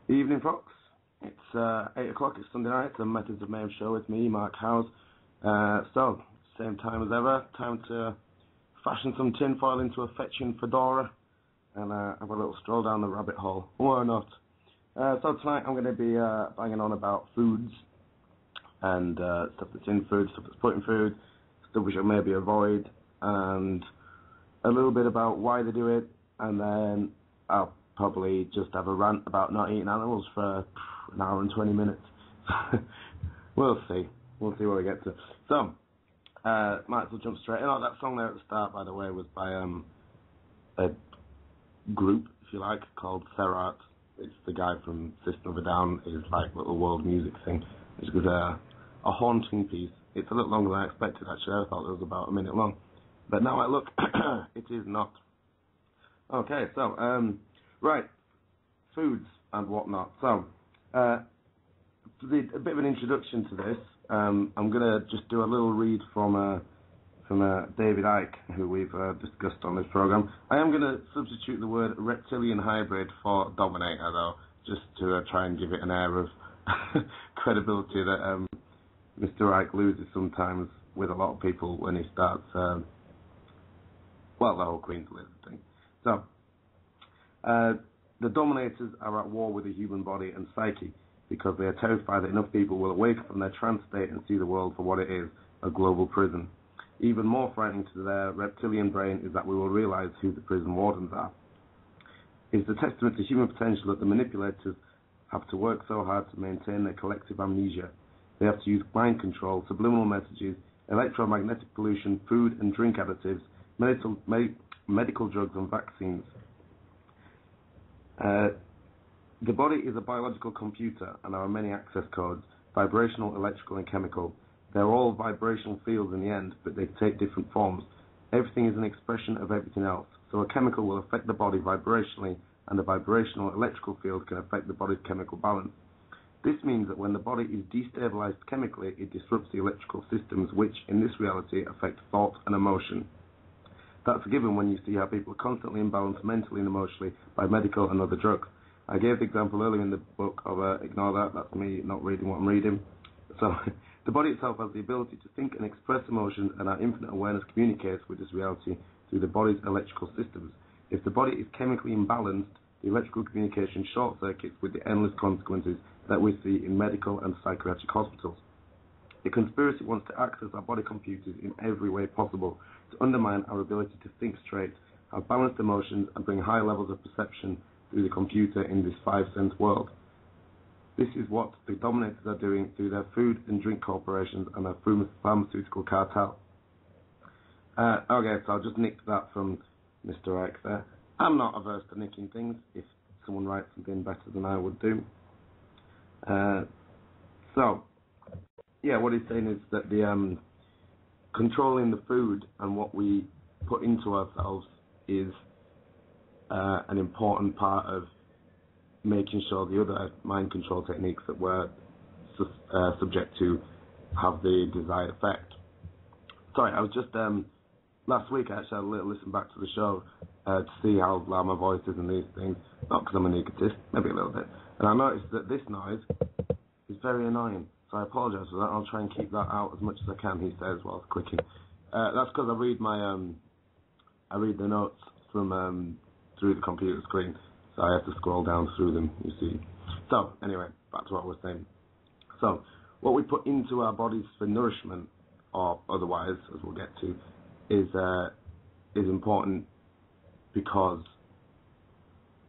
Evening, folks. It's 8 o'clock. It's Sunday night. It's the Methods of Mayhem Show with me, Mark Howes. So, same time as ever. Time to fashion some tinfoil into a fetching fedora and have a little stroll down the rabbit hole. Why not? So tonight I'm going to be banging on about foods and stuff that's in food, stuff that's put in food, stuff we should maybe avoid, and a little bit about why they do it, and then I'll probably just have a rant about not eating animals for an hour and 20 minutes. We'll see. We'll see where we get to. So, might as well jump straight in. Oh, that song there at the start, by the way, was by a group, if you like, called Flouride. It's the guy from System of a Down, his like little world music thing. Which was a haunting piece. It's a little longer than I expected, actually. I thought it was about a minute long. But now I look, it is not. Okay, so, right, foods and whatnot. So, a bit of an introduction to this. I'm going to just do a little read from David Icke, who we've discussed on this program. I am going to substitute the word reptilian hybrid for dominator, though, just to try and give it an air of credibility that Mr. Icke loses sometimes with a lot of people when he starts, the whole Queen's List thing. So, the dominators are at war with the human body and psyche because they are terrified that enough people will awaken from their trance state and see the world for what it is, a global prison. Even more frightening to their reptilian brain is that we will realize who the prison wardens are. It's a testament to human potential that the manipulators have to work so hard to maintain their collective amnesia. They have to use mind control, subliminal messages, electromagnetic pollution, food and drink additives, medical drugs and vaccines. The body is a biological computer and there are many access codes, vibrational, electrical and chemical. They're all vibrational fields in the end, but they take different forms. Everything is an expression of everything else. So a chemical will affect the body vibrationally, and a vibrational electrical field can affect the body's chemical balance. This means that when the body is destabilized chemically, it disrupts the electrical systems, which, in this reality, affect thought and emotion. That's a given when you see how people are constantly imbalanced mentally and emotionally by medical and other drugs. I gave the example earlier in the book of ignore that. That's me not reading what I'm reading. So, the body itself has the ability to think and express emotions, and our infinite awareness communicates with this reality through the body's electrical systems. If the body is chemically imbalanced, the electrical communication short circuits with the endless consequences that we see in medical and psychiatric hospitals. The conspiracy wants to access our body computers in every way possible to undermine our ability to think straight, have balanced emotions, and bring high levels of perception through the computer in this five-sense world. This is what the dominators are doing through their food and drink corporations and their pharmaceutical cartel. Okay, so I'll just nick that from Mr. Icke there. I'm not averse to nicking things if someone writes something better than I would do. So, yeah, what he's saying is that the controlling the food and what we put into ourselves is an important part of making sure the other mind control techniques that we're subject to have the desired effect. Sorry, I was just, last week I actually had a little listen back to the show to see how loud my voice is and these things, not because I'm an egotist, maybe a little bit, and I noticed that this noise is very annoying, so I apologise for that. I'll try and keep that out as much as I can, he says while clicking. That's because I read I read the notes from through the computer screen, so I have to scroll down through them, you see. So, anyway, back to what I was saying. So, what we put into our bodies for nourishment, or otherwise, as we'll get to, is important because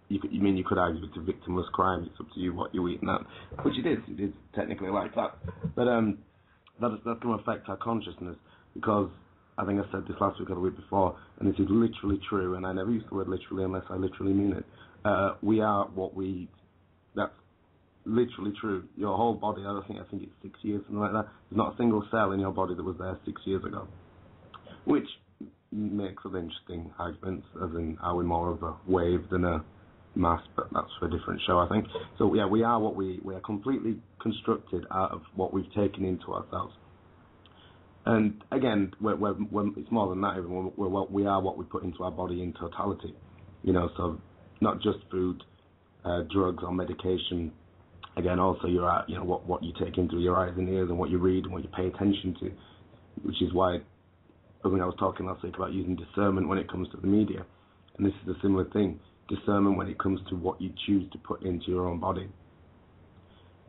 you could argue it's a victimless crime. It's up to you what you eat and that, which it is. It is technically like that. But that's going to affect our consciousness because I think I said this last week or the week before, and this is literally true, and I never use the word literally unless I literally mean it. We are what we eat. That's literally true. Your whole body, I think it's 6 years, something like that. There's not a single cell in your body that was there 6 years ago. Which makes of interesting arguments, as in are we more of a wave than a mass, but that's for a different show, I think. So yeah, we are what we are completely constructed out of what we've taken into ourselves. And again, it's more than that even. We are what we put into our body in totality. So not just food, drugs or medication. Again, also your what you take into your eyes and ears and what you read and what you pay attention to, which is why when I was talking last week about using discernment when it comes to the media, and this is a similar thing, discernment when it comes to what you choose to put into your own body.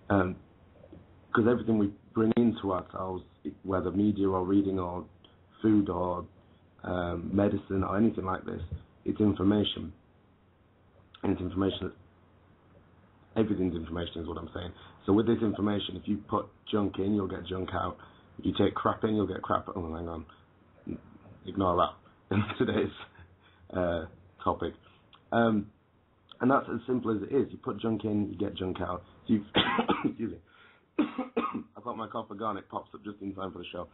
Because everything we bring into ourselves, whether media or reading or food or medicine or anything like this, it's information. And it's information. Everything's information is what I'm saying. So with this information, if you put junk in, you'll get junk out. If you take crap in, you'll get crap out. Oh, hang on. Ignore that in today's topic. And that's as simple as it is. You put junk in, you get junk out. So excuse me. I thought my cough had gone. It pops up just in time for the show.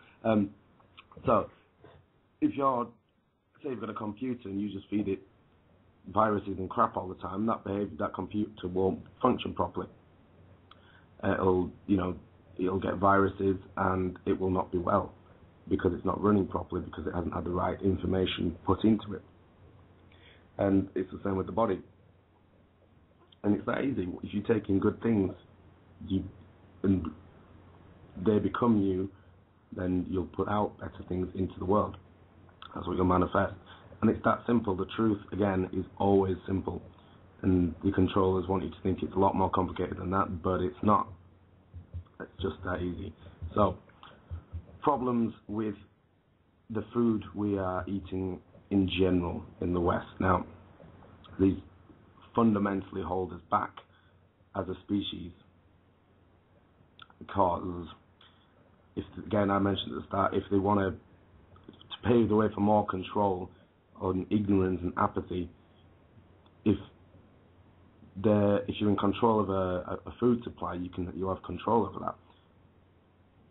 So if say you've got a computer and you just feed it viruses and crap all the time, that computer won't function properly. It'll get viruses and it will not be well because it's not running properly, because it hasn't had the right information put into it. And it's the same with the body. And it's that easy. If you take in good things, and they become you, then you'll put out better things into the world. That's what you'll manifest. And it's that simple. The truth, again, is always simple. And the controllers want you to think it's a lot more complicated than that, but it's not. It's just that easy. So, problems with the food we are eating in general in the West. Now, these fundamentally hold us back as a species, because again, I mentioned at the start, if they want to pave the way for more control on ignorance and apathy, if you're in control of a food supply, you have control over that,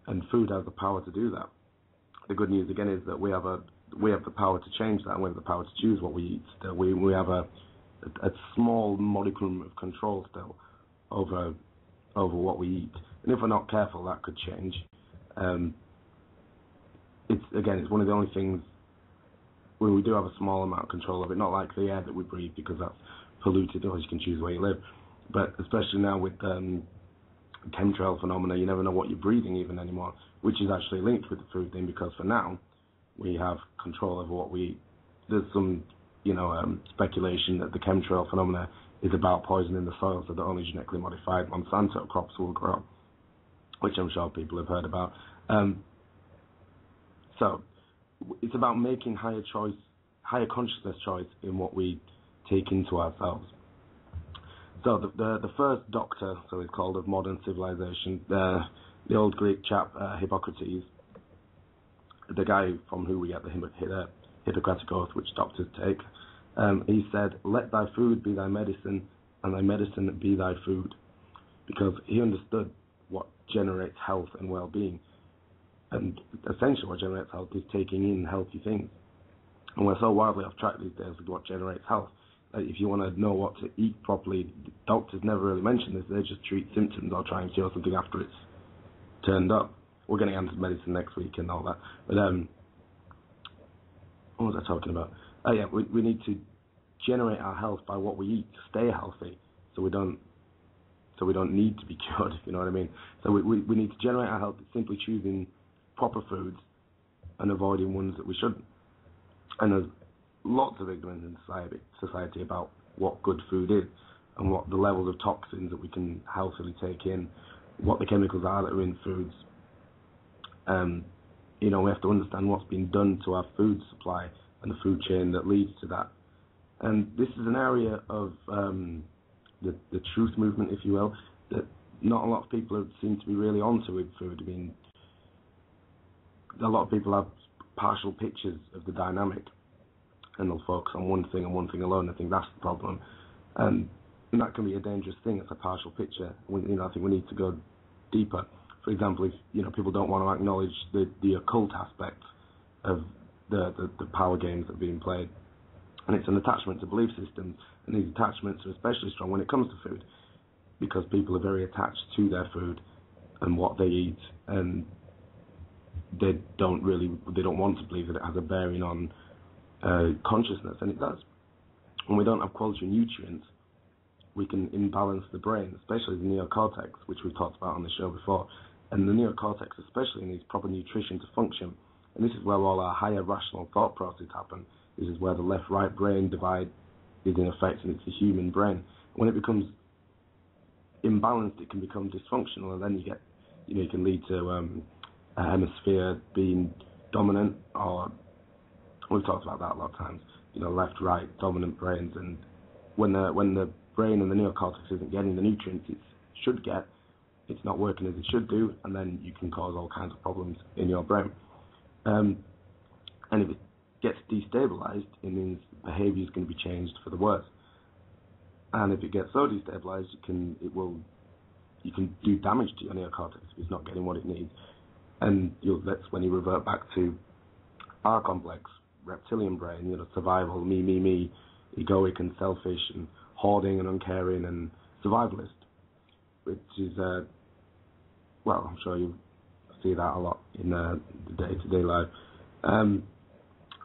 and food has the power to do that. The good news again is that we have the power to change that, and we have the power to choose what we eat. Still, we have a small modicum of control still over what we eat, and if we're not careful, that could change. It's one of the only things where we do have a small amount of control of it, not like the air that we breathe, because that's polluted, or you can choose where you live. But especially now with chemtrail phenomena, you never know what you're breathing even anymore, which is actually linked with the food thing, because for now we have control over what we eat. There's some speculation that the chemtrail phenomena is about poisoning the soil so that only genetically modified Monsanto crops will grow, which I'm sure people have heard about. So it's about making higher consciousness choice in what we take into ourselves. So the first doctor, so he's called, of modern civilization, the old Greek chap Hippocrates, the guy from who we get the Hippocratic Oath, which doctors take, he said, "Let thy food be thy medicine, and thy medicine be thy food," because he understood what generates health and well-being. And essentially what generates health is taking in healthy things. And we're so wildly off track these days with what generates health. If you want to know what to eat properly, doctors never really mention this. They just treat symptoms or try and cure something after it's turned up. We're going to get into medicine next week and all that. But what was I talking about? We need to generate our health by what we eat to stay healthy, so we don't need to be cured, if you know what I mean. So we need to generate our health simply choosing proper foods and avoiding ones that we shouldn't. And there's lots of ignorance in society about what good food is and what the levels of toxins that we can healthily take in, what the chemicals are that are in foods. We have to understand what's been done to our food supply and the food chain that leads to that. And this is an area of the truth movement, if you will, that not a lot of people seem to be really onto with food. I mean, a lot of people have partial pictures of the dynamic, and they'll focus on one thing and one thing alone. I think that's the problem, and that can be a dangerous thing. It's a partial picture. I think we need to go deeper. For example, if people don't want to acknowledge the occult aspect of the power games that are being played, and it's an attachment to belief systems, and these attachments are especially strong when it comes to food, because people are very attached to their food and what they eat, and they don't want to believe that it has a bearing on consciousness, and it does. When we don't have quality nutrients, we can imbalance the brain, especially the neocortex, which we've talked about on the show before. And the neocortex especially needs proper nutrition to function. And this is where all our higher rational thought process happen. This is where the left-right brain divide is in effect, and it's the human brain. When it becomes imbalanced, it can become dysfunctional, and then you can lead to a hemisphere being dominant, or we've talked about that a lot of times. Left, right, dominant brains, and when the brain and the neocortex isn't getting the nutrients it should get, it's not working as it should do, and then you can cause all kinds of problems in your brain. And if it gets destabilized, it means behavior is going to be changed for the worse. And if it gets so destabilized, you can do damage to your neocortex if it's not getting what it needs. And that's when you revert back to our complex reptilian brain, survival, me, egoic and selfish, and hoarding and uncaring and survivalist, which is, I'm sure you see that a lot in the day-to-day life.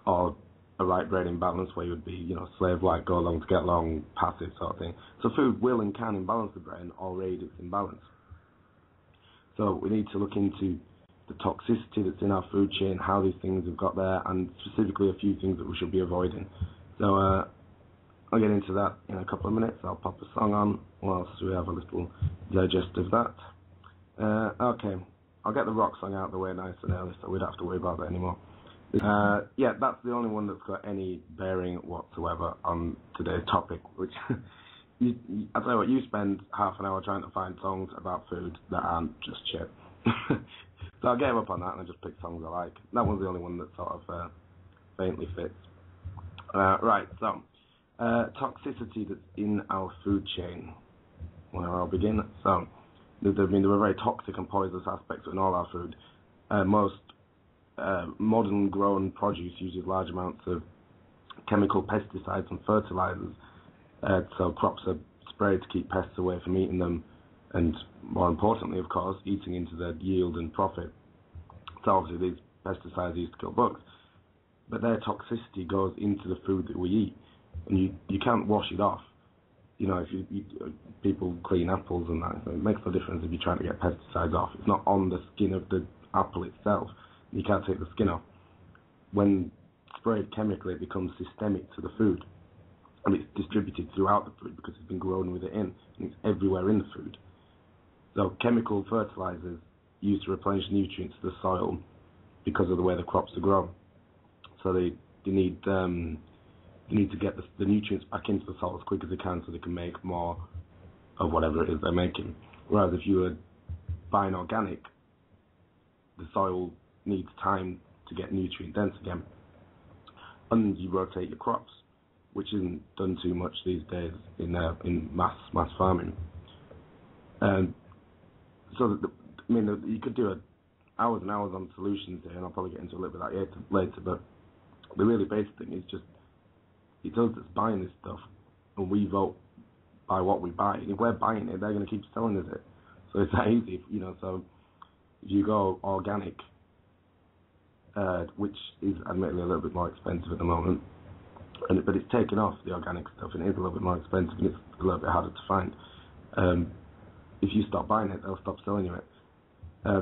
Or a right brain imbalance where you would be, slave-like, go along to get along, passive sort of thing. So food will and can imbalance the brain or aid its imbalance. So we need to look into the toxicity that's in our food chain, how these things have got there, and specifically a few things that we should be avoiding. So I'll get into that in a couple of minutes. I'll pop a song on whilst we have a little digest of that. Okay, I'll get the rock song out of the way nice and early so we don't have to worry about that anymore. That's the only one that's got any bearing whatsoever on today's topic, which I'll tell you what, you spend half an hour trying to find songs about food that aren't just shit. So I gave up on that and I just picked songs I like. That one's the only one that sort of faintly fits. Right, so toxicity that's in our food chain. Where I'll begin. So there are very toxic and poisonous aspects in all our food. Most modern grown produce uses large amounts of chemical pesticides and fertilizers, so crops are sprayed to keep pests away from eating them, and more importantly, of course, eating into their yield and profit. So obviously these pesticides are used to kill bugs, but their toxicity goes into the food that we eat, and you can't wash it off. If people clean apples and that, so it makes no difference if you're trying to get pesticides off. It's not on the skin of the apple itself. You can't take the skin off. When sprayed chemically, it becomes systemic to the food, and it's distributed throughout the food because it's been grown with it in, and it's everywhere in the food. So chemical fertilizers used to replenish nutrients to the soil because of the way the crops are grown. So they need to get the nutrients back into the soil as quick as they can so they can make more of whatever it is they're making. Whereas if you were buying organic, the soil needs time to get nutrient dense again, and you rotate your crops, which isn't done too much these days in mass farming. So you could do hours and hours on solutions here, and I'll probably get into a little bit of that later. But the really basic thing is just it's us that's buying this stuff, and we vote by what we buy. And if we're buying it, they're going to keep selling us it. So it's that easy, So if you go organic, which is admittedly a little bit more expensive at the moment, but it's taken off, the organic stuff, and it is a little bit more expensive, and it's a little bit harder to find. If you stop buying it, they'll stop selling you it. I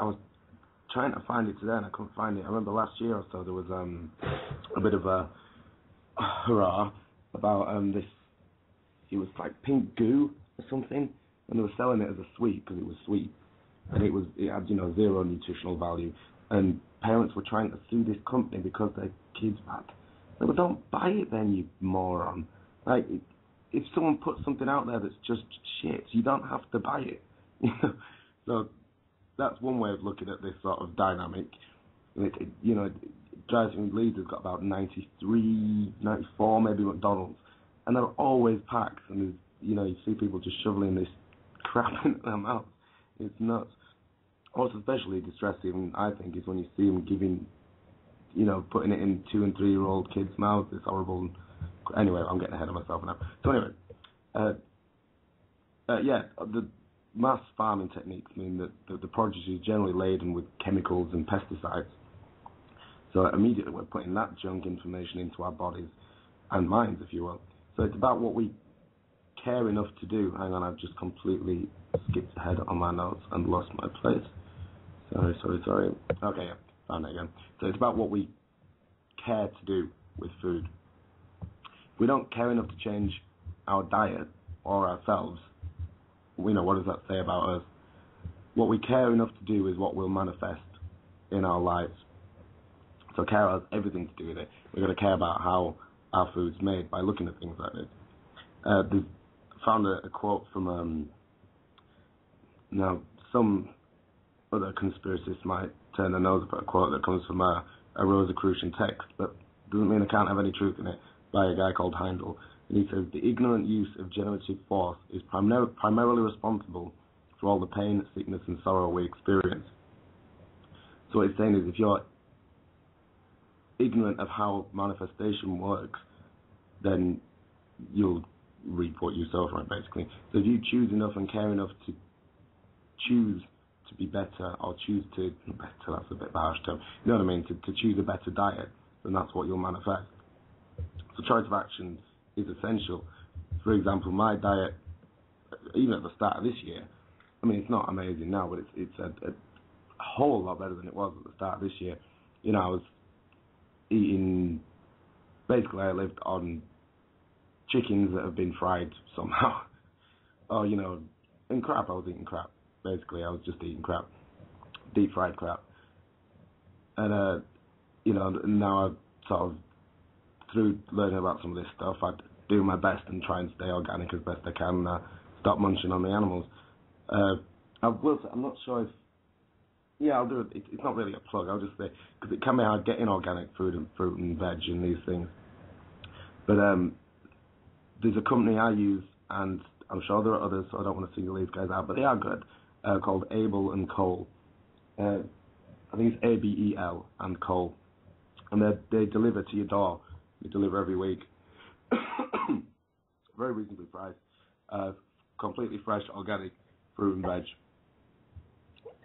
was trying to find it today, and I couldn't find it. I remember last year or so, there was a bit of a hurrah about this. It was like pink goo or something, and they were selling it as a sweet because it was sweet, and it had zero nutritional value. And parents were trying to sue this company because their kids bad. They were, don't buy it then, you moron. Like, if someone puts something out there that's just shit, you don't have to buy it. So that's one way of looking at this sort of dynamic. It drives me. Leeds has got about 93, 94 maybe McDonald's, and they're always packed. And you see people just shoveling this crap into their mouth. It's nuts. What's especially distressing, I think, is when you see them giving, putting it in 2- and 3-year-old kids' mouths. It's horrible. Anyway, I'm getting ahead of myself now. So anyway, the mass farming techniques mean that the produce is generally laden with chemicals and pesticides. So immediately we're putting that junk information into our bodies and minds, if you will. So it's about what we care enough to do. Hang on, I've just completely skipped ahead on my notes and lost my place. Sorry. Okay, yeah, found it again. So it's about what we care to do with food. If we don't care enough to change our diet or ourselves, what does that say about us? What we care enough to do is what will manifest in our lives. So care has everything to do with it. We've got to care about how our food's made by looking at things like this. I found a quote from, now some other conspiracists might turn their nose up at a quote that comes from a Rosicrucian text, but doesn't mean it can't have any truth in it, by a guy called Heindel. And he says, the ignorant use of generative force is primarily responsible for all the pain, sickness, and sorrow we experience. So what he's saying is, if you're ignorant of how manifestation works, then you'll reap what you sow from it, basically. So if you choose enough and care enough to choose to be better, or choose to, better, that's a bit of a harsh term, you know what I mean, to choose a better diet, then that's what you'll manifest. So choice of action is essential. For example, my diet, even at the start of this year, I mean, it's not amazing now, but it's a whole lot better than it was at the start of this year. I was eating, basically I lived on chickens that have been fried somehow. Or, and crap, I was eating crap. Basically, I was just eating crap. Deep fried crap. And, now I've sort of, through learning about some of this stuff, I do my best and try and stay organic as best I can, stop munching on the animals. I will say, I'm not sure if, I'll do it. It's not really a plug, I'll just say, because it can be hard getting organic food and fruit and veg and these things. But there's a company I use, and I'm sure there are others, so I don't want to single these guys out, but they are good, called Abel and Cole. I think it's ABEL and Cole. And they deliver to your door. They deliver every week. Very reasonably priced. Completely fresh, organic fruit and veg.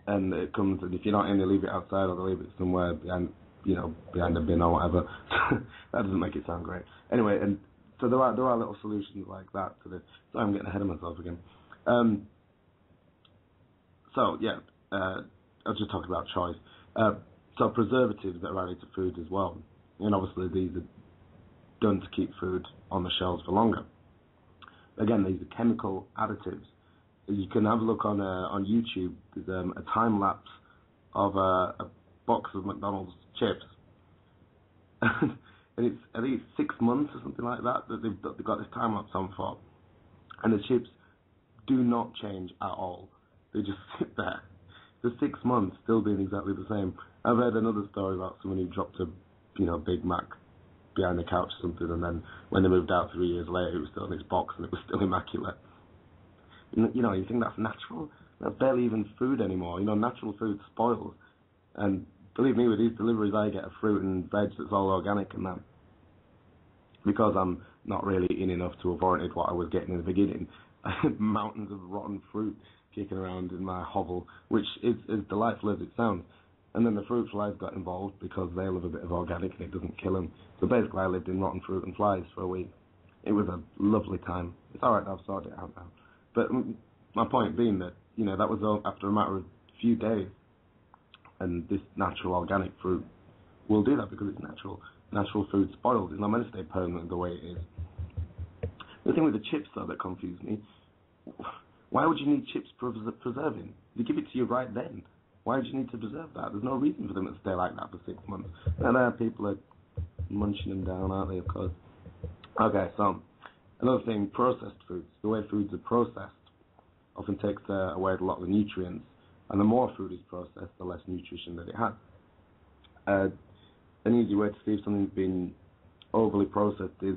And it comes, and if you're not in, they leave it outside, or they leave it somewhere behind a bin or whatever. That doesn't make it sound great. Anyway, and so there are little solutions like that to this. So I'm getting ahead of myself again. I was just talking about choice. So preservatives that are added to food as well. And obviously these are done to keep food on the shelves for longer. Again, these are chemical additives. You can have a look on YouTube. There's a time lapse of a box of McDonald's chips, and it's, I think it's 6 months or something like that they've got this time lapse on for, and the chips do not change at all. They just sit there for 6 months, still doing exactly the same. I've heard another story about someone who dropped a Big Mac behind the couch or something, and then when they moved out 3 years later, it was still in its box and it was still immaculate. You think that's natural? That's barely even food anymore. Natural food spoils. And believe me, with these deliveries, I get a fruit and veg that's all organic and that. Because I'm not really in enough to have warranted what I was getting in the beginning. I had mountains of rotten fruit kicking around in my hovel, which is delightful as it sounds. And then the fruit flies got involved because they love a bit of organic and it doesn't kill them. So basically, I lived in rotten fruit and flies for a week. It was a lovely time. It's all right, I've sorted it out now. But my point being that, that was after a matter of a few days. And this natural organic fruit will do that because it's natural. Natural food spoils. It's not meant to stay permanent the way it is. The thing with the chips, though, that confused me, why would you need chips preserving? They give it to you right then. Why would you need to preserve that? There's no reason for them to stay like that for 6 months. And people are munching them down, aren't they, of course? Okay, so another thing, processed foods. The way foods are processed often takes away a lot of the nutrients. And the more food is processed, the less nutrition that it has. An easy way to see if something's been overly processed is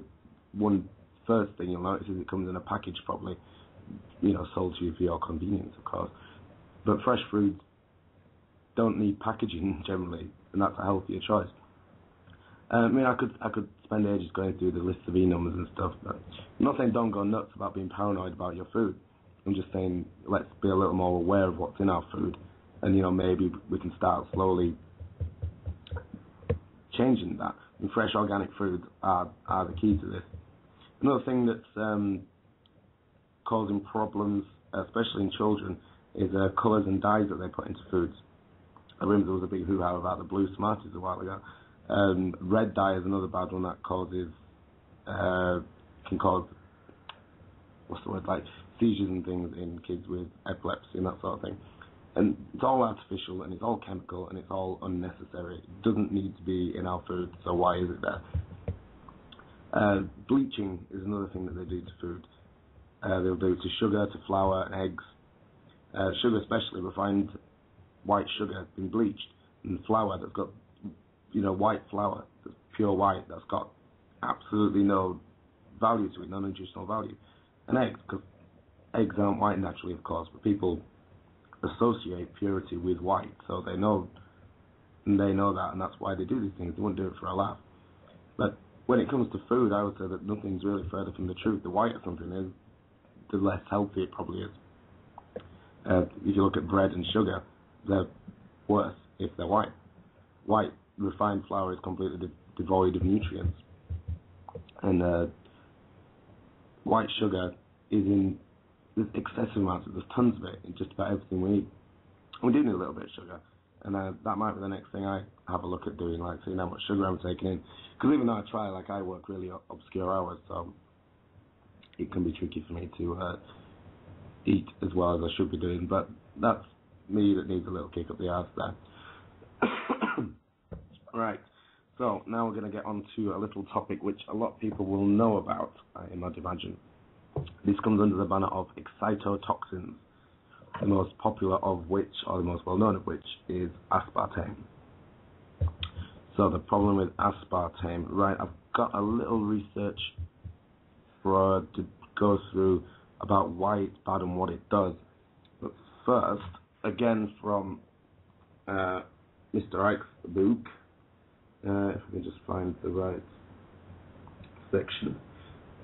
one first thing you'll notice is it comes in a package probably, sold to you for your convenience, of course. But fresh foods don't need packaging generally, and that's a healthier choice. I could spend ages going through the list of E-numbers and stuff, but I'm not saying don't go nuts about being paranoid about your food. I'm just saying let's be a little more aware of what's in our food, and maybe we can start slowly changing that. And fresh organic foods are the key to this. Another thing that's causing problems, especially in children, is colours and dyes that they put into foods. I remember there was a big hoo-ha about the blue Smarties a while ago. Red dye is another bad one that causes, can cause, what's the word, like seizures and things in kids with epilepsy and that sort of thing. And it's all artificial and it's all chemical and it's all unnecessary. It doesn't need to be in our food, so why is it there? Bleaching is another thing that they do to food. They'll do it to sugar, to flour, and eggs. Sugar, especially refined white sugar, has been bleached, and flour that's got, white flour, that's pure white, that's got absolutely no value to it, no nutritional value. And eggs, because eggs aren't white naturally, of course, but people associate purity with white, so they know that, and that's why they do these things. They wouldn't do it for a laugh. But when it comes to food, I would say that nothing's really further from the truth. The whiter something is, the less healthy it probably is. If you look at bread and sugar, they're worse if they're white. White refined flour is completely devoid of nutrients, and white sugar is in there's excessive amounts. There's tons of it in just about everything we eat. We do need a little bit of sugar, and that might be the next thing I have a look at doing, like seeing how much sugar I'm taking in. Because even though I try, like I work really obscure hours, so it can be tricky for me to eat as well as I should be doing. But that's me that needs a little kick up the arse there. Right, so now we're going to get on to a little topic which a lot of people will know about, I might imagine. This comes under the banner of excitotoxins, the most popular of which, or the most well-known of which, is aspartame. So the problem with aspartame, right, I've got a little research to go through about why it's bad and what it does. But first, again from Mr. Ike's book, if we can just find the right section.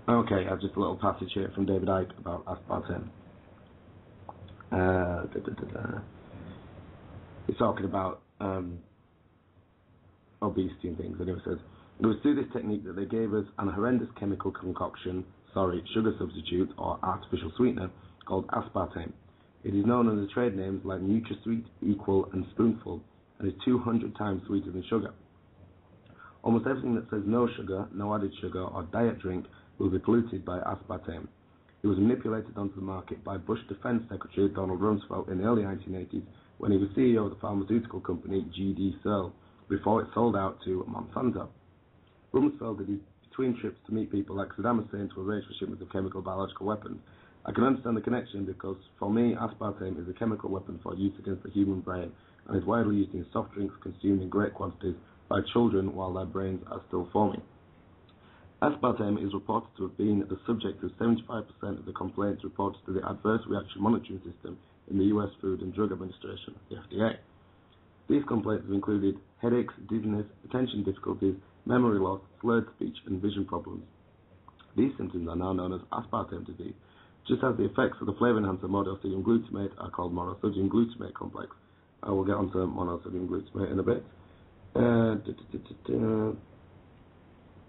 Okay, I've just a little passage here from David Icke about aspartame. He's talking about obesity and things, and he says, it was through this technique that they gave us an horrendous chemical concoction, sugar substitute or artificial sweetener, called aspartame. It is known under trade names like NutraSweet, Equal, and Spoonful, and is 200 times sweeter than sugar. Almost everything that says no sugar, no added sugar, or diet drink will be polluted by aspartame. It was manipulated onto the market by Bush Defense Secretary Donald Rumsfeld in the early 1980s when he was CEO of the pharmaceutical company G.D. Searle, before it sold out to Monsanto. Rumsfeld did his between trips to meet people like Saddam Hussein to arrange for shipments of chemical biological weapons. I can understand the connection because, for me, aspartame is a chemical weapon for use against the human brain and is widely used in soft drinks consumed in great quantities by children while their brains are still forming. Aspartame is reported to have been the subject of 75% of the complaints reported to the Adverse Reaction Monitoring System in the U.S. Food and Drug Administration, the FDA. These complaints have included headaches, dizziness, attention difficulties, memory loss, slurred speech, and vision problems. These symptoms are now known as aspartame disease, just as the effects of the flavor enhancer Monosodium Glutomate are called Monosodium Glutamate complex. I will get onto Monosodium Glutamate in a bit.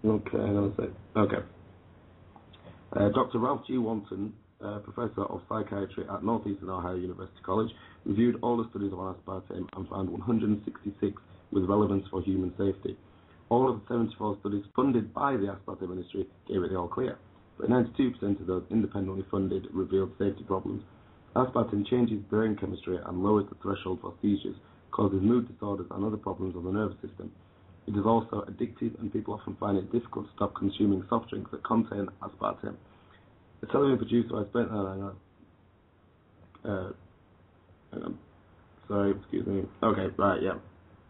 Okay, hang on a sec. Okay. Dr. Ralph G. Wanton, Professor of Psychiatry at Northeastern Ohio University College, reviewed all the studies on aspartame and found 166 with relevance for human safety. All of the 74 studies funded by the aspartame industry gave it the all clear, but 92% of those independently funded revealed safety problems. Aspartame changes brain chemistry and lowers the threshold for seizures, causes mood disorders and other problems of the nervous system. It is also addictive, and people often find it difficult to stop consuming soft drinks that contain aspartame. The television producer I spent... hang on. Sorry, excuse me. Okay, right, yeah.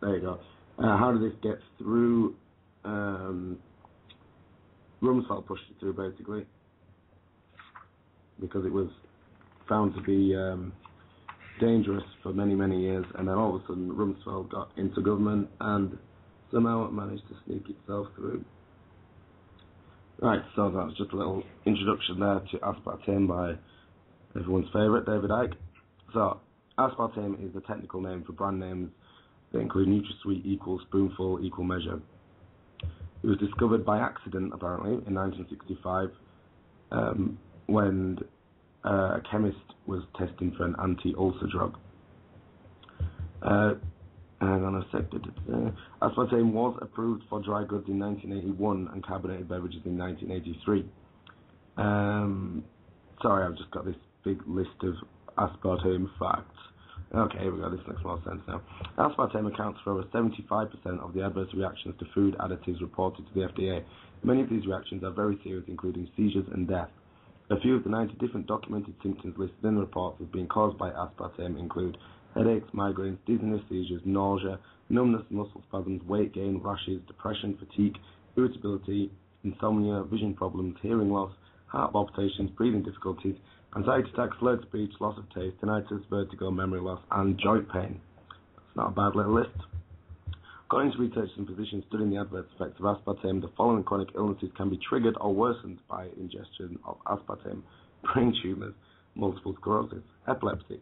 There you go. How did this get through? Rumsfeld pushed it through, basically, because it was found to be dangerous for many, many years, and then all of a sudden Rumsfeld got into government and somehow it managed to sneak itself through. Right, so that was just a little introduction there to aspartame by everyone's favourite, David Icke. So, aspartame is the technical name for brand names that include NutraSweet, Equal, Spoonful, Equal Measure. It was discovered by accident, apparently, in 1965, when a chemist was testing for an anti-ulcer drug. Hang on a sec. Aspartame was approved for dry goods in 1981 and carbonated beverages in 1983. Sorry, I've just got this big list of aspartame facts. Okay, here we go. This makes more sense now. Aspartame accounts for over 75% of the adverse reactions to food additives reported to the FDA. Many of these reactions are very serious, including seizures and death. A few of the 90 different documented symptoms listed in the reports as being caused by aspartame include headaches, migraines, dizziness, seizures, nausea, numbness, muscle spasms, weight gain, rashes, depression, fatigue, irritability, insomnia, vision problems, hearing loss, heart palpitations, breathing difficulties, anxiety attacks, slurred speech, loss of taste, tinnitus, vertigo, memory loss, and joint pain. It's not a bad little list. According to researchers and physicians studying the adverse effects of aspartame, the following chronic illnesses can be triggered or worsened by ingestion of aspartame: brain tumors, multiple sclerosis, epilepsy,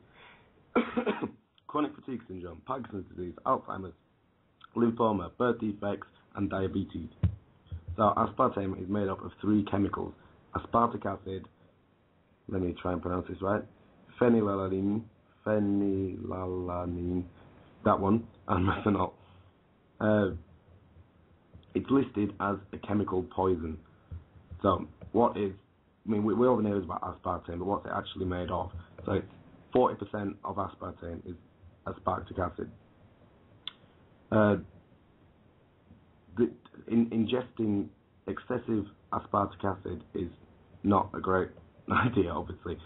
chronic fatigue syndrome, Parkinson's disease, Alzheimer's, lymphoma, birth defects, and diabetes. So aspartame is made up of three chemicals: aspartic acid, let me try and pronounce this right, phenylalanine, that one, and methanol. It's listed as a chemical poison. So what is, we all know about aspartame, but what's it actually made of? So it's 40% of aspartame is aspartic acid. Ingesting excessive aspartic acid is not a great idea, obviously.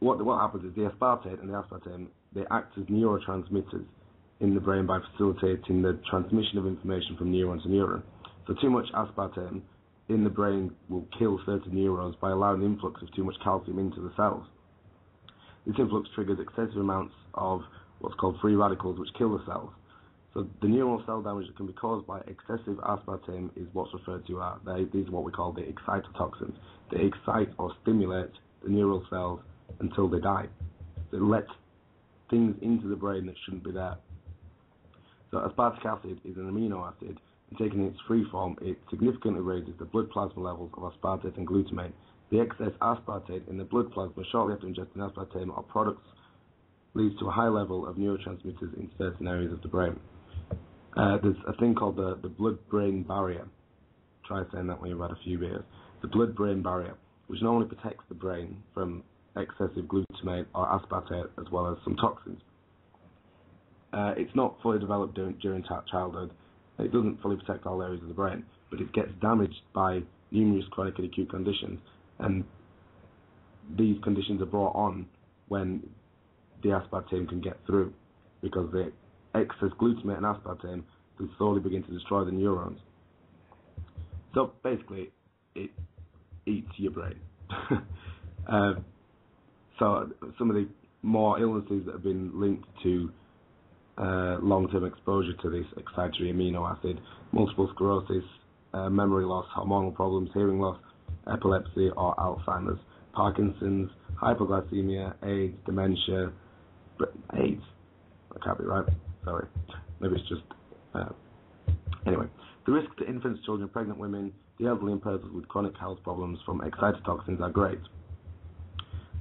What happens is the aspartate and the aspartame, they act as neurotransmitters in the brain by facilitating the transmission of information from neuron to neuron. So too much aspartame in the brain will kill certain neurons by allowing the influx of too much calcium into the cells. This influx triggers excessive amounts of what's called free radicals, which kill the cells. So the neural cell damage that can be caused by excessive aspartame is what's referred to as, these are what we call the excitotoxins. They excite or stimulate the neural cells until they die. So it lets things into the brain that shouldn't be there. So aspartic acid is an amino acid, and taken in its free form, it significantly raises the blood plasma levels of aspartate and glutamate. The excess aspartate in the blood plasma shortly after ingesting aspartame or products leads to a high level of neurotransmitters in certain areas of the brain. There's a thing called the blood-brain barrier. Try saying that when you've had a few beers. The blood-brain barrier, which not only protects the brain from excessive glutamate or aspartate as well as some toxins. It's not fully developed during childhood. It doesn't fully protect all areas of the brain, but it gets damaged by numerous chronic and acute conditions, and these conditions are brought on when the aspartame can get through, because the excess glutamate and aspartame can slowly begin to destroy the neurons. So basically, it eats your brain. So some of the more illnesses that have been linked to long-term exposure to this excitatory amino acid: multiple sclerosis, memory loss, hormonal problems, hearing loss, epilepsy or Alzheimer's, Parkinson's, hypoglycemia, AIDS, dementia. AIDS? That can't be right. Sorry. Maybe it's just... Anyway. The risks to infants, children, pregnant women, the elderly and persons with chronic health problems from excitotoxins are great.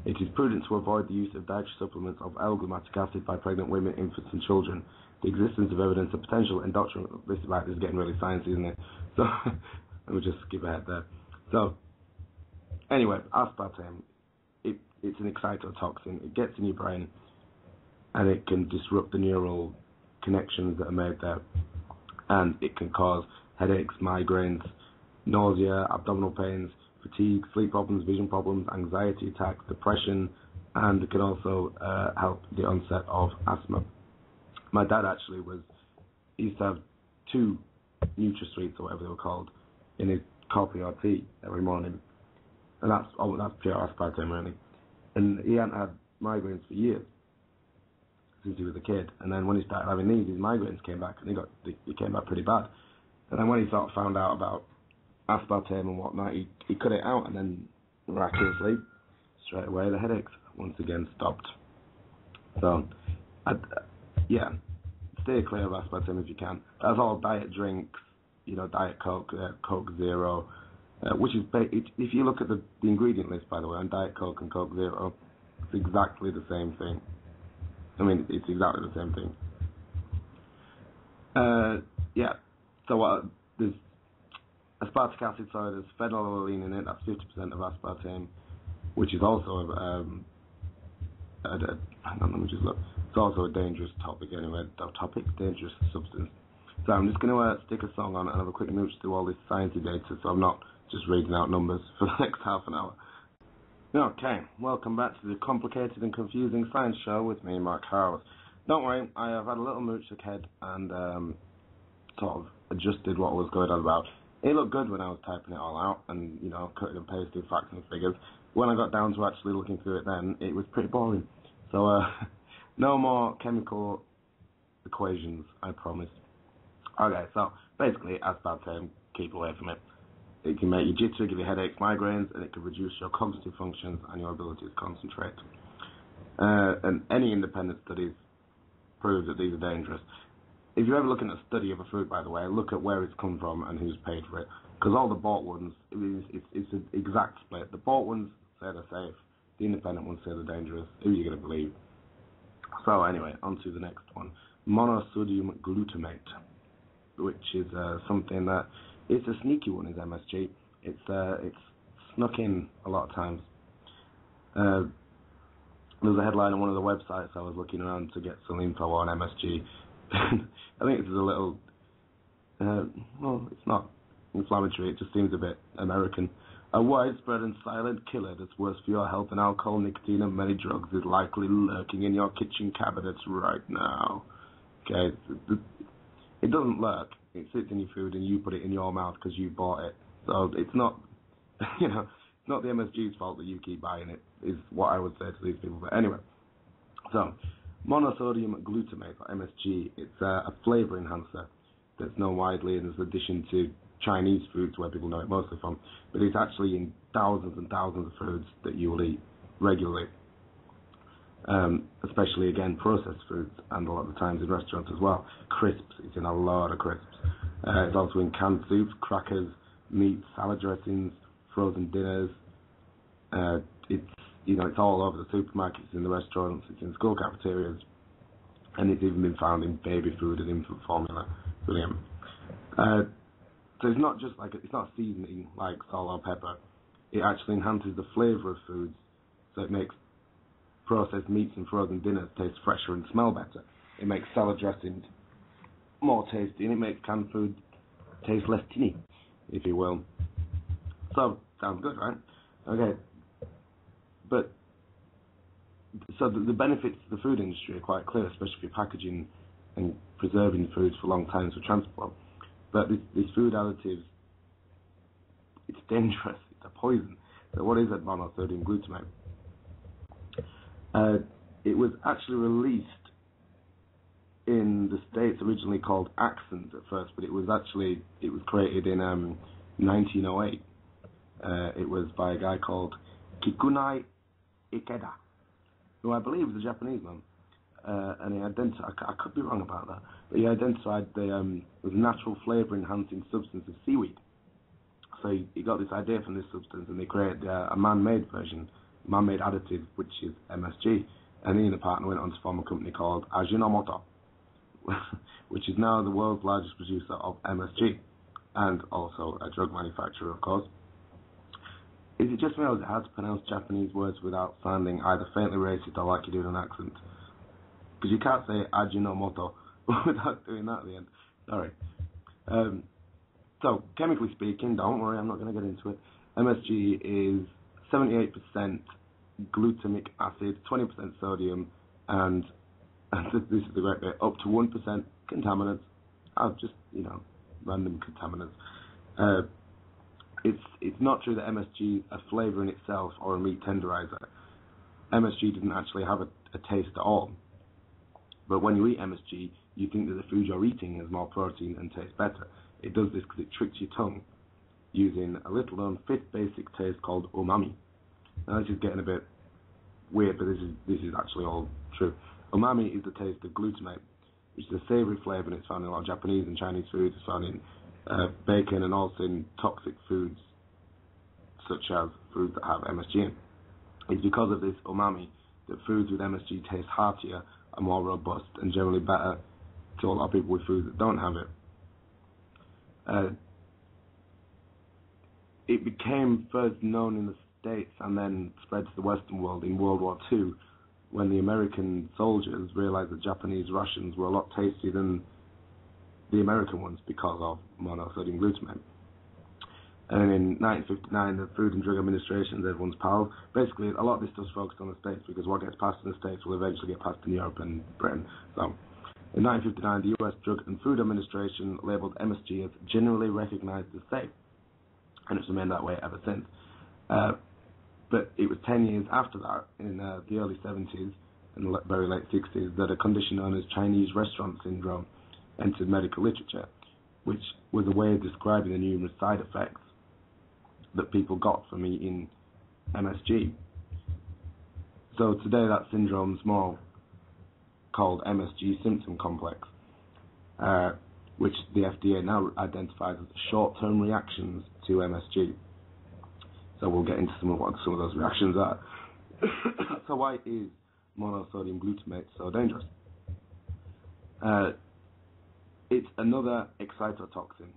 It is prudent to avoid the use of dietary supplements of L-glutamic acid by pregnant women, infants and children. The existence of evidence of potential endocrine... This is getting really sciencey, isn't it? So, let me just skip ahead there. So, anyway, aspartame, it's an excitotoxin. It gets in your brain and it can disrupt the neural connections that are made there. And it can cause headaches, migraines, nausea, abdominal pains, fatigue, sleep problems, vision problems, anxiety attacks, depression, and it can also help the onset of asthma. My dad actually he used to have 2 NutraSweets, or whatever they were called, in his coffee or tea every morning. And that's pure aspartame, really. And he hadn't had migraines for years, since he was a kid. And then when he started having these, his migraines came back, and he came back pretty bad. And then when he sort of found out about aspartame and whatnot, he cut it out, and then miraculously, straight away, the headaches once again stopped. So, stay clear of aspartame if you can. That's all diet drinks, Diet Coke, Coke Zero, which is if you look at the ingredient list, by the way, on Diet Coke and Coke Zero, it's exactly the same thing. I mean, it's exactly the same thing. Yeah. So there's aspartic acid, so there's phenylalanine in it. That's 50% of aspartame, which is also hang on, let me just look. It's also a dangerous topic anyway. Dangerous substance. So I'm just going to stick a song on and have a quick mooch through all this sciencey data, so I'm not just reading out numbers for the next half an hour. Okay, welcome back to the complicated and confusing science show with me, Mark Howard. Don't worry, I have had a little mooch ahead and sort of adjusted what was going on about. It looked good when I was typing it all out and, cutting and pasting facts and figures. When I got down to actually looking through it then, it was pretty boring. So, no more chemical equations, I promise. Okay, so basically, aspartame, keep away from it. It can make you jittery, give you headaches, migraines, and it can reduce your cognitive functions and your ability to concentrate. And any independent studies prove that these are dangerous. If you're ever looking at a study of a fruit, by the way, look at where it's come from and who's paid for it. Because all the bought ones, it's an exact split. The bought ones say they're safe. The independent ones say they're dangerous. Who are you going to believe? So anyway, on to the next one. Monosodium Glutomate, which is something that, it's a sneaky one, is MSG. It's snuck in a lot of times. There was a headline on one of the websites I was looking around to get some info on MSG. I think this is a little, well, it's not inflammatory, it just seems a bit American. A widespread and silent killer that's worse for your health than alcohol, nicotine, and many drugs is likely lurking in your kitchen cabinets right now. Okay, it doesn't lurk. It sits in your food and you put it in your mouth because you bought it. So it's not, it's not the MSG's fault that you keep buying it, is what I would say to these people. But anyway, so monosodium glutamate, or MSG, it's a flavor enhancer that's known widely in addition to Chinese foods, where people know it mostly from, but it's actually in thousands and thousands of foods that you will eat regularly, especially, again, processed foods, and a lot of the times in restaurants as well. Crisps, it's in a lot of crisps. It's also in canned soups, crackers, meat, salad dressings, frozen dinners. It's all over the supermarkets, in the restaurants, it's in school cafeterias, and it's even been found in baby food and infant formula. Brilliant. So it's not just it's not seasoning like salt or pepper. It actually enhances the flavour of foods, so it makes processed meats and frozen dinners taste fresher and smell better. It makes salad dressings more tasty, and it makes canned food taste less tinny, if you will. So, sounds good, right? Okay. But, so the benefits to the food industry are quite clear, especially for packaging and preserving foods for long times for transport. But these food additives, it's dangerous, it's a poison. So what is it, monosodium glutamate? It was actually released in the States, originally called Accent at first, but it was created in 1908. It was by a guy called Kikunai Ikeda, who I believe was a Japanese man. And he identified, I could be wrong about that, but he identified the natural flavour enhancing substance of seaweed. So he got this idea from this substance, and they created a man-made version, man-made additive, which is MSG. And he and a partner went on to form a company called Ajinomoto, which is now the world's largest producer of MSG, and also a drug manufacturer, of course. Is it just me, or is it hard to pronounce Japanese words without sounding either faintly racist or like you do in an accent? Because you can't say Ajinomoto without doing that at the end. Sorry. So, chemically speaking, don't worry, I'm not going to get into it. MSG is 78% glutamic acid, 20% sodium, and this is the great bit, up to 1% contaminants. Just, random contaminants. It's not true that MSG is a flavour in itself or a meat tenderizer. MSG doesn't actually have a taste at all. But when you eat MSG, you think that the food you're eating has more protein and tastes better. It does this because it tricks your tongue using a little-known fifth basic taste called umami. Now this is getting a bit weird, but this is actually all true. Umami is the taste of glutamate, which is a savoury flavour, and it's found in a lot of Japanese and Chinese foods. It's found in bacon and also in toxic foods such as foods that have MSG in. It's because of this umami that foods with MSG taste heartier, are more robust, and generally better to a lot of people with foods that don't have it. It became first known in the States and then spread to the Western world in World War II, when the American soldiers realized that Japanese rations were a lot tastier than the American ones because of monosodium glutamate. And in 1959, the Food and Drug Administration, everyone's pal, basically a lot of this stuff's focused on the States because what gets passed in the States will eventually get passed in Europe and Britain. So, in 1959, the U.S. Drug and Food Administration labeled MSG as generally recognized as safe, and it's remained that way ever since. But it was 10 years after that, in the early 70s and very late 60s, that a condition known as Chinese restaurant syndrome entered medical literature, which was a way of describing the numerous side effects that people got from eating MSG. So today that syndrome's more called MSG symptom complex, which the FDA now identifies as short-term reactions to MSG. So we'll get into some of what some of those reactions are. So why is monosodium glutamate so dangerous? It's another excitotoxin.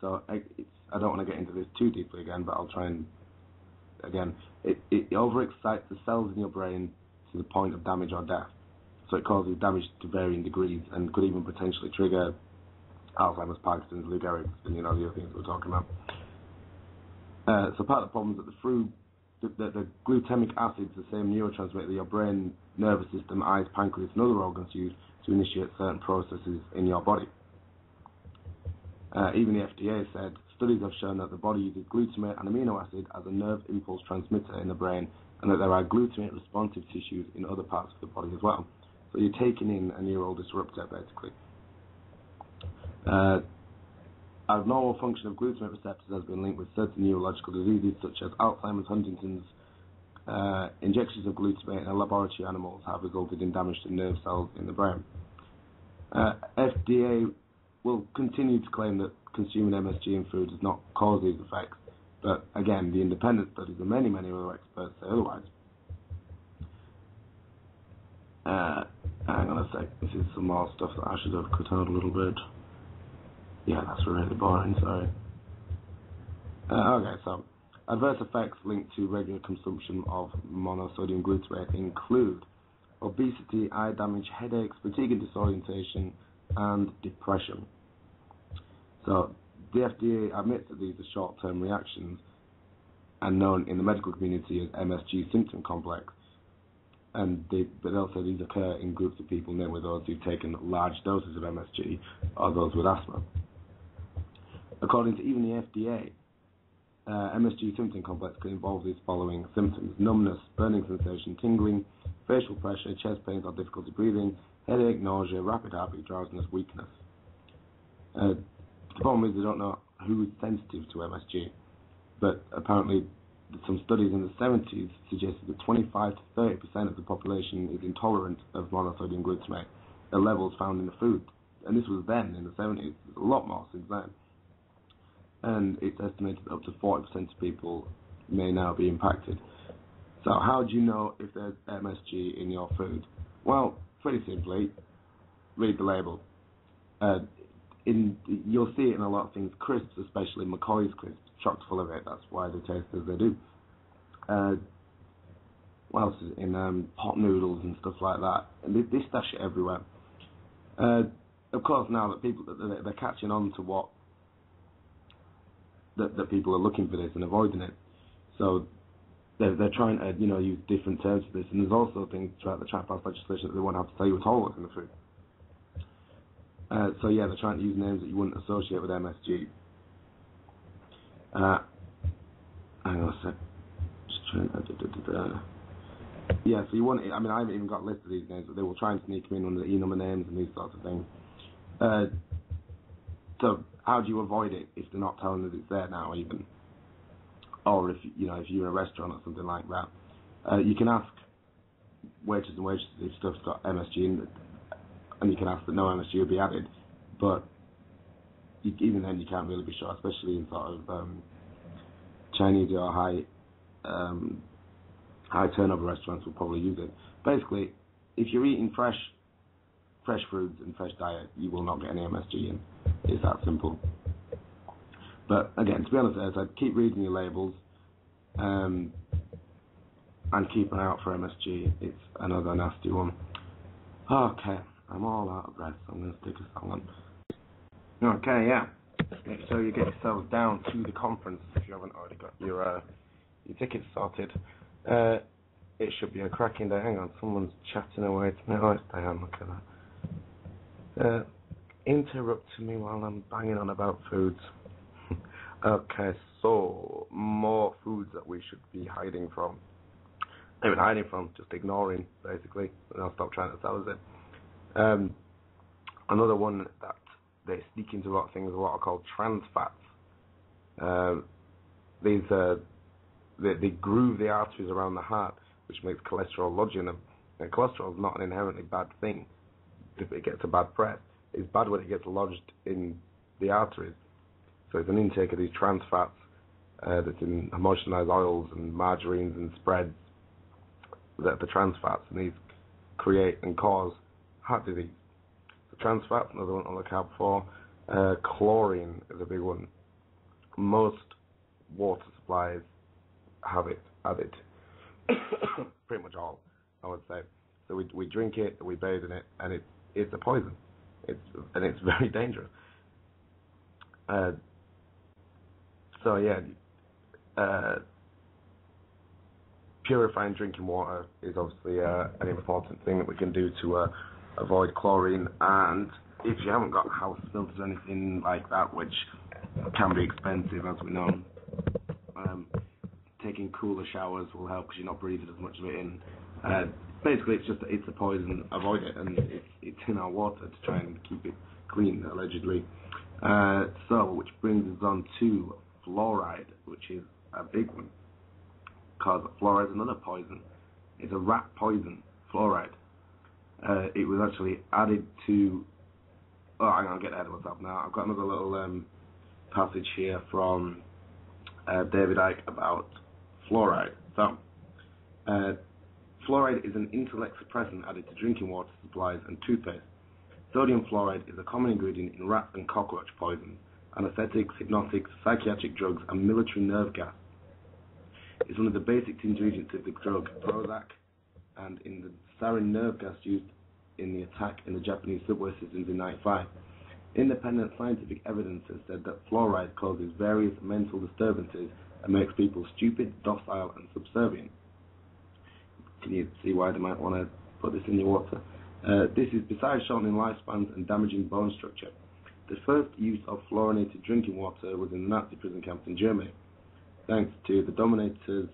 So I don't want to get into this too deeply again, but I'll try and, again, it overexcites the cells in your brain to the point of damage or death. So it causes damage to varying degrees and could even potentially trigger Alzheimer's, Parkinson's, Lou Gehrig's, and the other things we're talking about. So part of the problem is that the glutamic acids, the same neurotransmitter that your brain, nervous system, eyes, pancreas, and other organs use to initiate certain processes in your body. Even the FDA said studies have shown that the body uses glutamate and amino acid as a nerve impulse transmitter in the brain, and that there are glutamate responsive tissues in other parts of the body as well. So you're taking in a neural disruptor, basically. Abnormal function of glutamate receptors has been linked with certain neurological diseases such as Alzheimer's, Huntington's. Injections of glutamate in laboratory animals have resulted in damage to nerve cells in the brain. FDA will continue to claim that consuming MSG in food does not cause these effects, but again, the independent studies and many other experts say otherwise. Hang on a sec, this is some more stuff that I should have cut out a little bit. Yeah, that's really boring, sorry. Okay, so adverse effects linked to regular consumption of monosodium glutamate include obesity, eye damage, headaches, fatigue and disorientation, and depression. So the FDA admits that these are short-term reactions and known in the medical community as MSG symptom complex, but they'll say these occur in groups of people, namely those who've taken large doses of MSG or those with asthma. According to even the FDA, MSG symptom complex can involve these following symptoms: numbness, burning sensation, tingling, facial pressure, chest pains or difficulty breathing, headache, nausea, rapid heartbeat, drowsiness, weakness. The problem is they don't know who is sensitive to MSG, but apparently some studies in the 70s suggested that 25 to 30% of the population is intolerant of monosodium glutamate at levels found in the food. And this was then, in the 70s. There's a lot more since then. And it's estimated that up to 40% of people may now be impacted. So how do you know if there's MSG in your food? Well, pretty simply, read the label. You'll see it in a lot of things, crisps, especially McCoy's crisps, chocked full of it. That's why they taste as they do. What else is in pot noodles and stuff like that? And they stash it everywhere. Of course, now that people they're catching on to what that people are looking for this and avoiding it. So they're trying to use different terms for this. And there's also things throughout the pass legislation that they won't have to tell you at all what's in the food. So yeah, they're trying to use names that you wouldn't associate with MSG. Hang on a sec. Just trying. Yeah, so you want. I mean, I haven't even got a list of these names, but they will try and sneak them in under the E-number names and these sorts of things. So how do you avoid it if they're not telling us it's there now, even? Or if you're in a restaurant or something like that, you can ask waiters and waitresses if stuff's got MSG in it. And you can ask that no MSG will be added, but even then you can't really be sure, especially in sort of Chinese or high turnover restaurants will probably use it. Basically, if you're eating fresh foods and fresh diet, you will not get any MSG in. It's that simple. But again, to be honest, as I said, keep reading your labels and keep an eye out for MSG. It's another nasty one. Okay, I'm all out of breath, so I'm going to stick a song on. Okay, yeah. Make sure you get yourselves down to the conference if you haven't already got your tickets sorted. It should be a cracking day. Hang on, someone's chatting away to me. Oh, it's Diane, look at that. Interrupting me while I'm banging on about foods. Okay, so more foods that we should be hiding from. Not even hiding from, just ignoring, basically. And I'll stop trying to sell us it. Another one that they sneak into a lot of things are what are called trans fats. They groove the arteries around the heart, which makes cholesterol lodge in them. And cholesterol is not an inherently bad thing. If it gets a bad press, it's bad when it gets lodged in the arteries. So it's an intake of these trans fats that's in homogenized oils and margarines and spreads, that the trans fats, and these create and cause heart disease. So trans fats, another one to look out for. Chlorine is a big one. Most water supplies have it added. Pretty much all, I would say. So we drink it, we bathe in it, and it's a poison. It's very dangerous. So yeah, purifying drinking water is obviously an important thing that we can do to avoid chlorine. And if you haven't got house filters or anything like that, which can be expensive, as we know, taking cooler showers will help because you're not breathing as much of it in. Basically, it's a poison. Avoid it, and it's in our water to try and keep it clean, allegedly. So, which brings us on to fluoride, which is a big one, because fluoride is another poison. It's a rat poison, fluoride. It was actually added to... Oh, hang on, I'll get ahead of myself now. I've got another little passage here from David Icke about fluoride. So, fluoride is an intellect suppressant added to drinking water supplies and toothpaste. Sodium fluoride is a common ingredient in rat and cockroach poison, anesthetics, hypnotics, psychiatric drugs, and military nerve gas. It's one of the basic ingredients of the drug Prozac, and in the sarin nerve gas used in the attack in the Japanese subway systems in 1995. Independent scientific evidence has said that fluoride causes various mental disturbances and makes people stupid, docile, and subservient. Can you see why they might want to put this in your water? This is besides shortening lifespans and damaging bone structure. The first use of fluorinated drinking water was in the Nazi prison camps in Germany, thanks to the Dominator's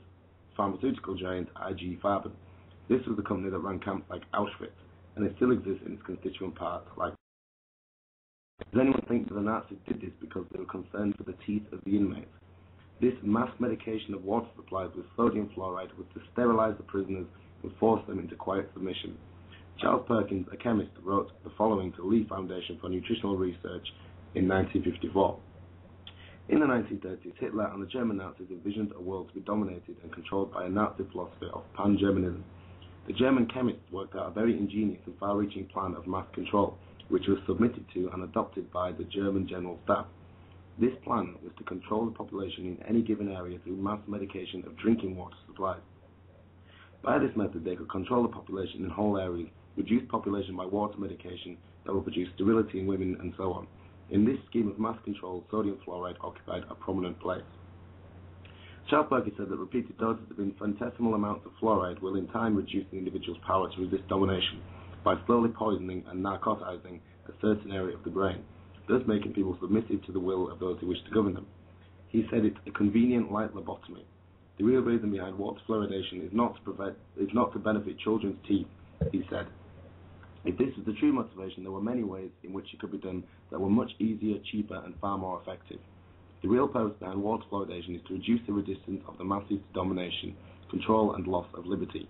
pharmaceutical giant IG Farben. This was the company that ran camps like Auschwitz, and it still exists in its constituent parts. Like, does anyone think that the Nazis did this because they were concerned for the teeth of the inmates? This mass medication of water supplies with sodium fluoride was to sterilize the prisoners and force them into quiet submission. Charles Perkins, a chemist, wrote the following to Lee Foundation for Nutritional Research in 1954. In the 1930s, Hitler and the German Nazis envisioned a world to be dominated and controlled by a Nazi philosophy of pan-Germanism. The German chemists worked out a very ingenious and far-reaching plan of mass control, which was submitted to and adopted by the German General Staff. This plan was to control the population in any given area through mass medication of drinking water supplies. By this method, they could control the population in whole areas, reduce population by water medication that will produce sterility in women, and so on. In this scheme of mass control, sodium fluoride occupied a prominent place. Charles Perkins said that repeated doses of infinitesimal amounts of fluoride will in time reduce the individual's power to resist domination by slowly poisoning and narcotizing a certain area of the brain, thus making people submissive to the will of those who wish to govern them. He said it's a convenient light lobotomy. The real reason behind water fluoridation is not to benefit children's teeth, he said. If this was the true motivation, there were many ways in which it could be done that were much easier, cheaper, and far more effective. The real purpose behind water fluoridation is to reduce the resistance of the masses to domination, control, and loss of liberty.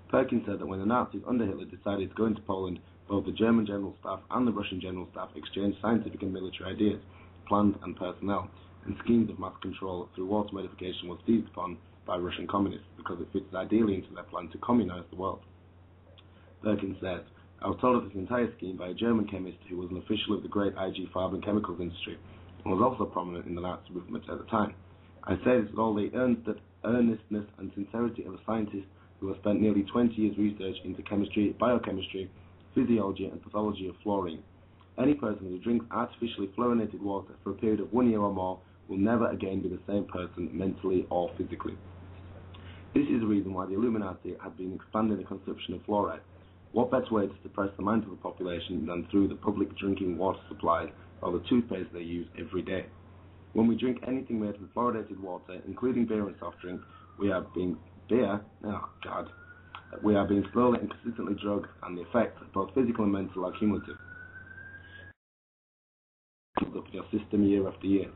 Perkins said that when the Nazis under Hitler decided to go into Poland, both the German General Staff and the Russian General Staff exchanged scientific and military ideas, plans, and personnel, and schemes of mass control through water modification was seized upon by Russian communists because it fits ideally into their plan to communize the world. Birkin said, I was told of this entire scheme by a German chemist who was an official of the great IG Farben chemicals industry and was also prominent in the Nazi movement at the time. I say this with all the earnestness and sincerity of a scientist who has spent nearly 20 years research into chemistry, biochemistry, physiology and pathology of fluorine. Any person who drinks artificially fluorinated water for a period of 1 year or more will never again be the same person mentally or physically. This is the reason why the Illuminati had been expanding the consumption of fluoride. What better way to suppress the mind of the population than through the public drinking water supply or the toothpaste they use every day? When we drink anything made from fluoridated water, including beer and soft drinks, we are being slowly and consistently drugged, and the effects, both physical and mental, are cumulative. Up in your system year after year.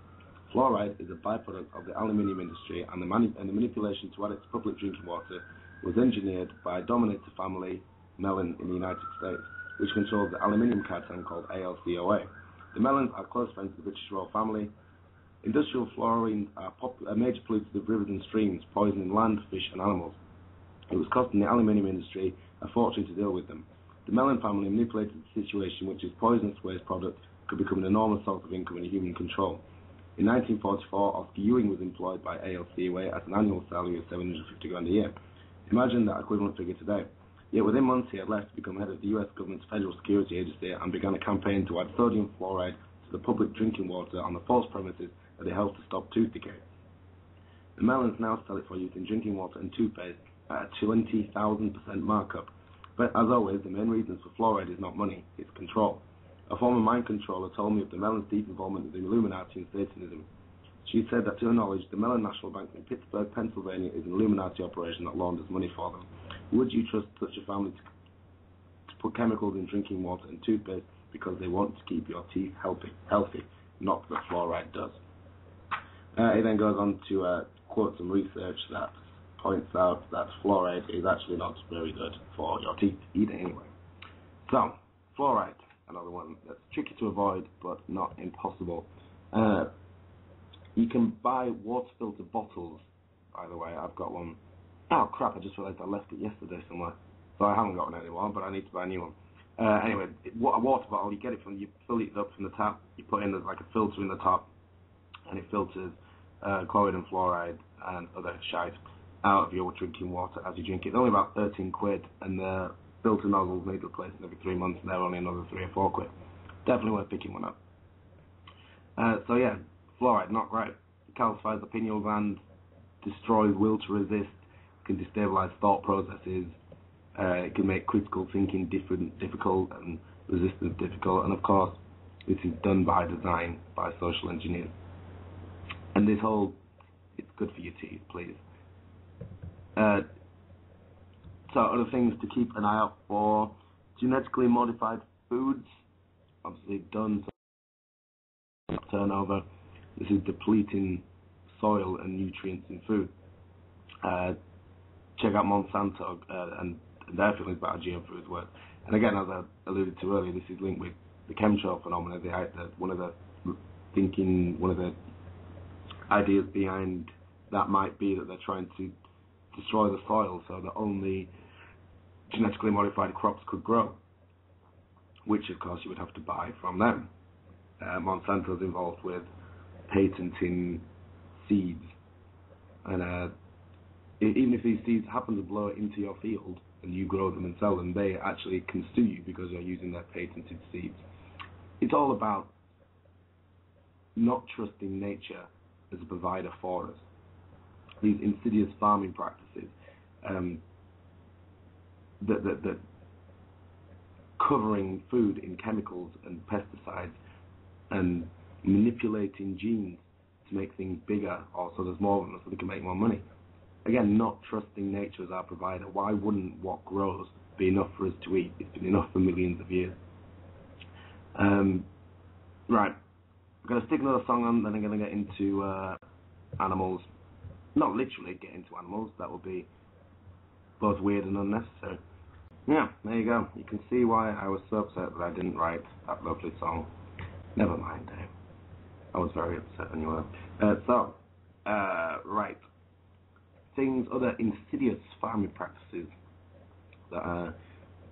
Fluoride is a byproduct of the aluminium industry, and the manipulation to add it to public drinking water was engineered by a dominator family, Mellon, in the United States, which controls the aluminium cartel called ALCOA. The Mellons are close friends of the British royal family. Industrial fluorines are major polluters of rivers and streams, poisoning land, fish and animals. It was costing the aluminium industry a fortune to deal with them. The Mellon family manipulated the situation, which is poisonous waste product could become an enormous source of income and human control. In 1944, Oscar Ewing was employed by ALCOA at an annual salary of $750 grand a year. Imagine that equivalent figure today. Yet within months he had left to become head of the US government's Federal Security Agency and began a campaign to add sodium fluoride to the public drinking water on the false premises that it helped to stop tooth decay. The Mellons now sell it for use in drinking water and toothpaste at a 20,000% markup. But as always, the main reason for fluoride is not money, it's control. A former mind controller told me of the Mellon's deep involvement with the Illuminati and Satanism. She said that to her knowledge, the Mellon National Bank in Pittsburgh, Pennsylvania is an Illuminati operation that launders money for them. Would you trust such a family to put chemicals in drinking water and toothpaste because they want to keep your teeth healthy, not that fluoride does? It then goes on to quote some research that points out that fluoride is actually not very good for your teeth either anyway. So, fluoride, another one that's tricky to avoid but not impossible. You can buy water filter bottles, by the way. I've got one. Oh crap, I just realised I left it yesterday somewhere. So I haven't got one anymore, but I need to buy a new one. Anyway, a water bottle, you get it you fill it up from the tap, you put in, there's like a filter in the top, and it filters chloride and fluoride and other shite out of your drinking water as you drink it. It's only about 13 quid, and the filter nozzles need replacing every 3 months, and they're only another 3 or 4 quid. Definitely worth picking one up. So yeah, fluoride, not great. It calcifies the pineal gland, destroys will to resist, can destabilize thought processes, it can make critical thinking difficult and resistance difficult, and of course, this is done by design, by social engineers. And this whole, it's good for your teeth, please. So other things to keep an eye out for: genetically modified foods, obviously done to turnover. This is depleting soil and nutrients in food. Check out Monsanto and their feelings about GM foods work. And again, as I alluded to earlier, this is linked with the chemtrail phenomena. One of the ideas behind that might be that they're trying to destroy the soil so that only genetically modified crops could grow, which of course you would have to buy from them. Monsanto's involved with patenting seeds, and even if these seeds happen to blow into your field and you grow them and sell them, they actually can sue you because you're using their patented seeds. It's all about not trusting nature as a provider for us. These insidious farming practices that covering food in chemicals and pesticides and manipulating genes to make things bigger, or so there's more of them so they can make more money. Again, not trusting nature as our provider. Why wouldn't what grows be enough for us to eat? It's been enough for millions of years. Right, I'm going to stick another song on, then I'm going to get into animals. Not literally get into animals, that would be both weird and unnecessary. Yeah, there you go. You can see why I was so upset that I didn't write that lovely song. Never mind, eh? I was very upset anyway. Right. Other insidious farming practices that are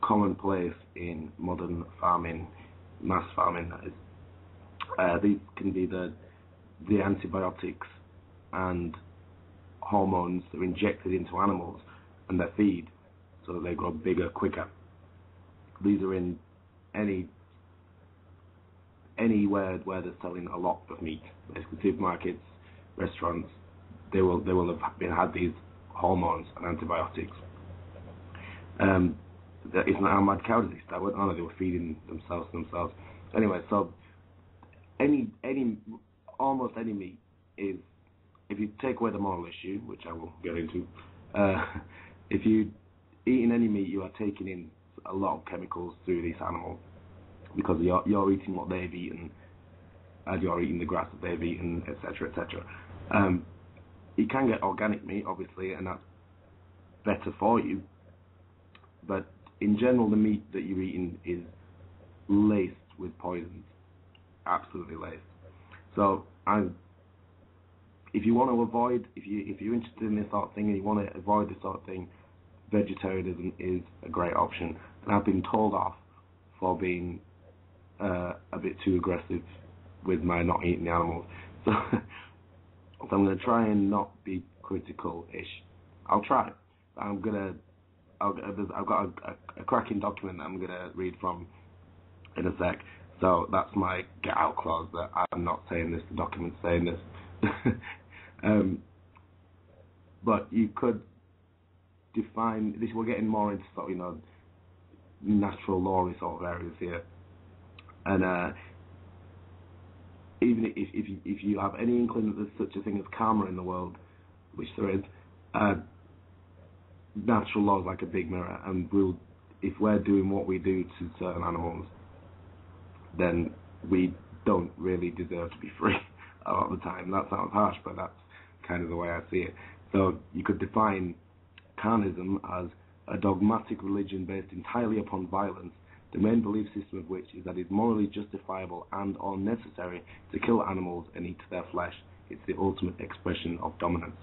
commonplace in modern farming, mass farming, that is. These can be the antibiotics and hormones that are injected into animals and their feed so that they grow bigger quicker. These are in anywhere where they're selling a lot of meat, basically supermarkets, restaurants. They will have had these hormones and antibiotics. It's not how mad cow disease that went on. They were feeding themselves. Anyway, so almost any meat is, if you take away the moral issue, which I will get into, if you eating any meat, you are taking in a lot of chemicals through these animals because you're eating what they've eaten, and you're eating the grass that they've eaten, etc., etc. You can get organic meat, obviously, and that's better for you. But in general, the meat that you're eating is laced with poisons, absolutely laced. So, if you want to avoid, if you're interested in this sort of thing and you want to avoid this sort of thing, vegetarianism is a great option. And I've been told off for being a bit too aggressive with my not eating the animals. So I'm going to try and not be critical-ish. I'll try. I've got a cracking document that I'm going to read from in a sec. So that's my get-out clause, that I'm not saying this, the document's saying this. But you could define this. We're getting more into sort of, natural law sort of areas here, and even if you have any inkling that there's such a thing as karma in the world, which there is, natural law is like a big mirror, and if we're doing what we do to certain animals, then we don't really deserve to be free a lot of the time. That sounds harsh, but that's kind of the way I see it. So you could define carnism as a dogmatic religion based entirely upon violence, the main belief system of which is that it's morally justifiable and or necessary to kill animals and eat their flesh. It's the ultimate expression of dominance.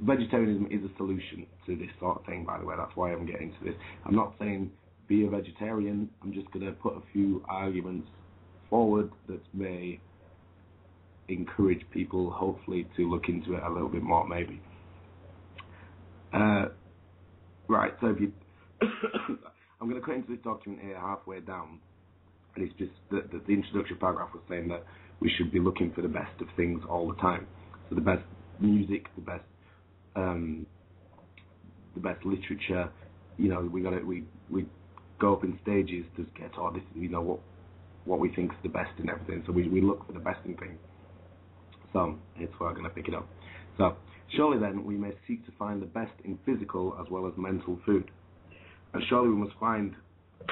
Vegetarianism is a solution to this sort of thing, by the way. That's why I'm getting to this. I'm not saying be a vegetarian. I'm just going to put a few arguments forward that may encourage people, hopefully, to look into it a little bit more, maybe. Right, so if you... I'm going to cut into this document here halfway down, and it's just the introductory paragraph was saying that we should be looking for the best of things all the time. So the best music, the best literature. We go up in stages to get this. What we think is the best in everything. So we look for the best in things. So it's where I'm going to pick it up. So surely then we may seek to find the best in physical as well as mental food. And surely we must find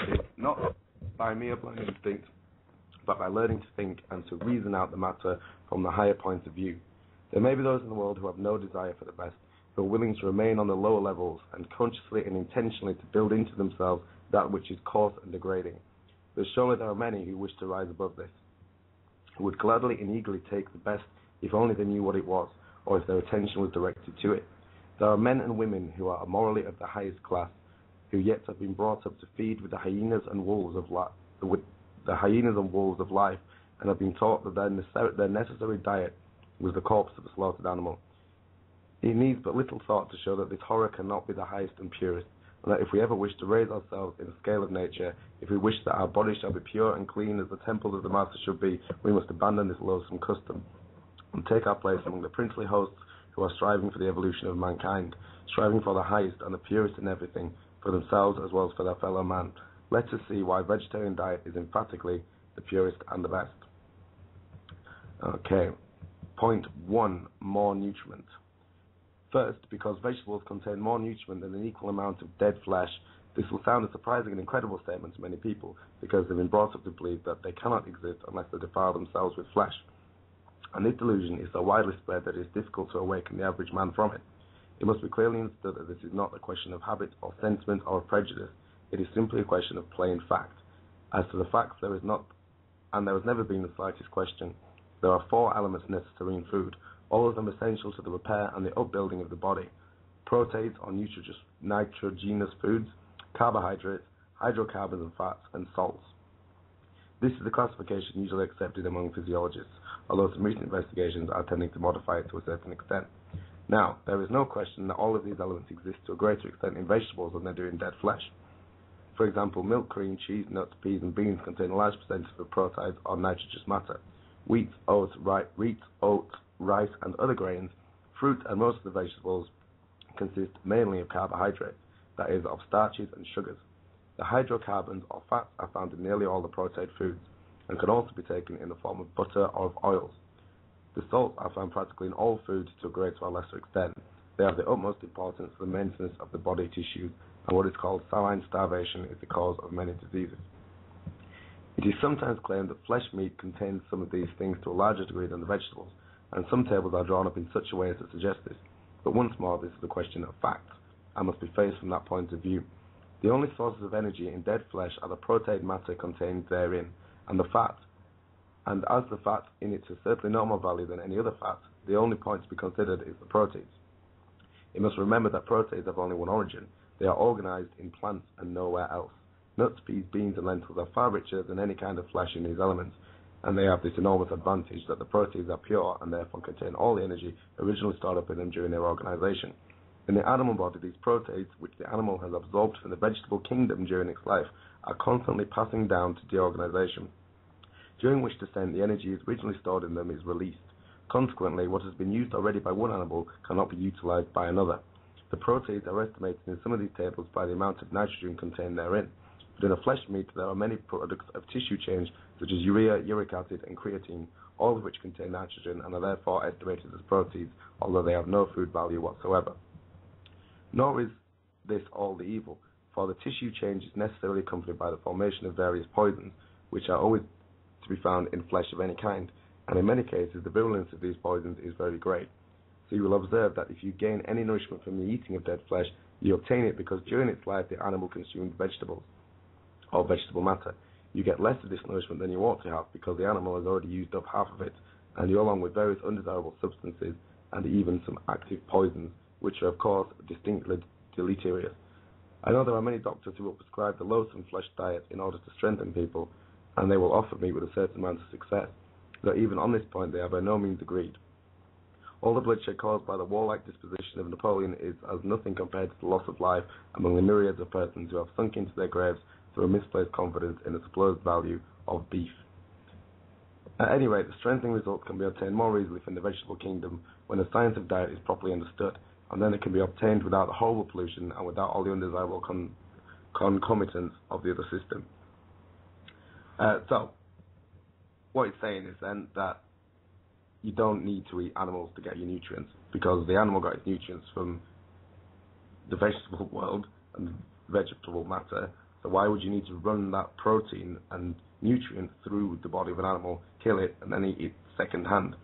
it not by mere blind instinct, but by learning to think and to reason out the matter from the higher point of view. There may be those in the world who have no desire for the best, who are willing to remain on the lower levels and consciously and intentionally to build into themselves that which is coarse and degrading. But surely there are many who wish to rise above this, who would gladly and eagerly take the best if only they knew what it was, or if their attention was directed to it. There are men and women who are morally of the highest class, who yet have been brought up to feed with the hyenas and wolves of life, and have been taught that their necessary diet was the corpse of a slaughtered animal. It needs but little thought to show that this horror cannot be the highest and purest, and that if we ever wish to raise ourselves in the scale of nature, if we wish that our bodies shall be pure and clean as the temples of the Master should be, we must abandon this loathsome custom and take our place among the princely hosts who are striving for the evolution of mankind, striving for the highest and the purest in everything, for themselves as well as for their fellow man. Let us see why vegetarian diet is emphatically the purest and the best. Okay. Point 1, more nutriment. First, because vegetables contain more nutriment than an equal amount of dead flesh, this will sound a surprising and incredible statement to many people, because they've been brought up to believe that they cannot exist unless they defile themselves with flesh. And this delusion is so widely spread that it is difficult to awaken the average man from it. It must be clearly understood that this is not a question of habit or sentiment or of prejudice. It is simply a question of plain fact. As to the facts, there is not and there has never been the slightest question. There are 4 elements necessary in food, all of them essential to the repair and the upbuilding of the body: proteins or nitrogenous foods, carbohydrates, hydrocarbons and fats, and salts. This is the classification usually accepted among physiologists, although some recent investigations are tending to modify it to a certain extent. Now, there is no question that all of these elements exist to a greater extent in vegetables than they do in dead flesh. For example, milk, cream, cheese, nuts, peas, and beans contain a large percentage of proteins or nitrogenous matter. Wheat, oats, rice, and other grains, fruit, and most of the vegetables consist mainly of carbohydrates, that is, of starches and sugars. The hydrocarbons or fats are found in nearly all the protein foods and can also be taken in the form of butter or of oils. The salts are found practically in all foods to a greater or lesser extent. They have the utmost importance for the maintenance of the body tissues, and what is called saline starvation is the cause of many diseases. It is sometimes claimed that flesh meat contains some of these things to a larger degree than the vegetables, and some tables are drawn up in such a way as to suggest this. But once more, this is a question of fact, and must be faced from that point of view. The only sources of energy in dead flesh are the protein matter contained therein, and the fat. And as the fat in it is certainly no more value than any other fat, the only point to be considered is the proteins. You must remember that proteins have only one origin. They are organized in plants and nowhere else. Nuts, peas, beans, and lentils are far richer than any kind of flesh in these elements, and they have this enormous advantage that the proteins are pure and therefore contain all the energy originally stored up in them during their organization. In the animal body, these proteins, which the animal has absorbed from the vegetable kingdom during its life, are constantly passing down to deorganization, during which descent the energy originally stored in them is released. Consequently, what has been used already by one animal cannot be utilized by another. The proteins are estimated in some of these tables by the amount of nitrogen contained therein. But in a flesh meat, there are many products of tissue change, such as urea, uric acid, and creatine, all of which contain nitrogen and are therefore estimated as proteins, although they have no food value whatsoever. Nor is this all the evil, for the tissue change is necessarily accompanied by the formation of various poisons, which are always to be found in flesh of any kind, and in many cases the virulence of these poisons is very great. So you will observe that if you gain any nourishment from the eating of dead flesh, you obtain it because during its life the animal consumed vegetables, or vegetable matter. You get less of this nourishment than you ought to have because the animal has already used up half of it, and you along with various undesirable substances and even some active poisons, which are of course distinctly deleterious. I know there are many doctors who will prescribe the loathsome flesh diet in order to strengthen people, and they will offer me with a certain amount of success, though even on this point they are by no means agreed. All the bloodshed caused by the warlike disposition of Napoleon is as nothing compared to the loss of life among the myriads of persons who have sunk into their graves through a misplaced confidence in the supposed value of beef. At any rate, the strengthening results can be obtained more easily from the vegetable kingdom when the science of diet is properly understood, and then it can be obtained without the horrible pollution and without all the undesirable concomitants of the other system. So, what it's saying is then that you don't need to eat animals to get your nutrients, because the animal got its nutrients from the vegetable world and vegetable matter, so why would you need to run that protein and nutrient through the body of an animal, kill it, and then eat it second hand?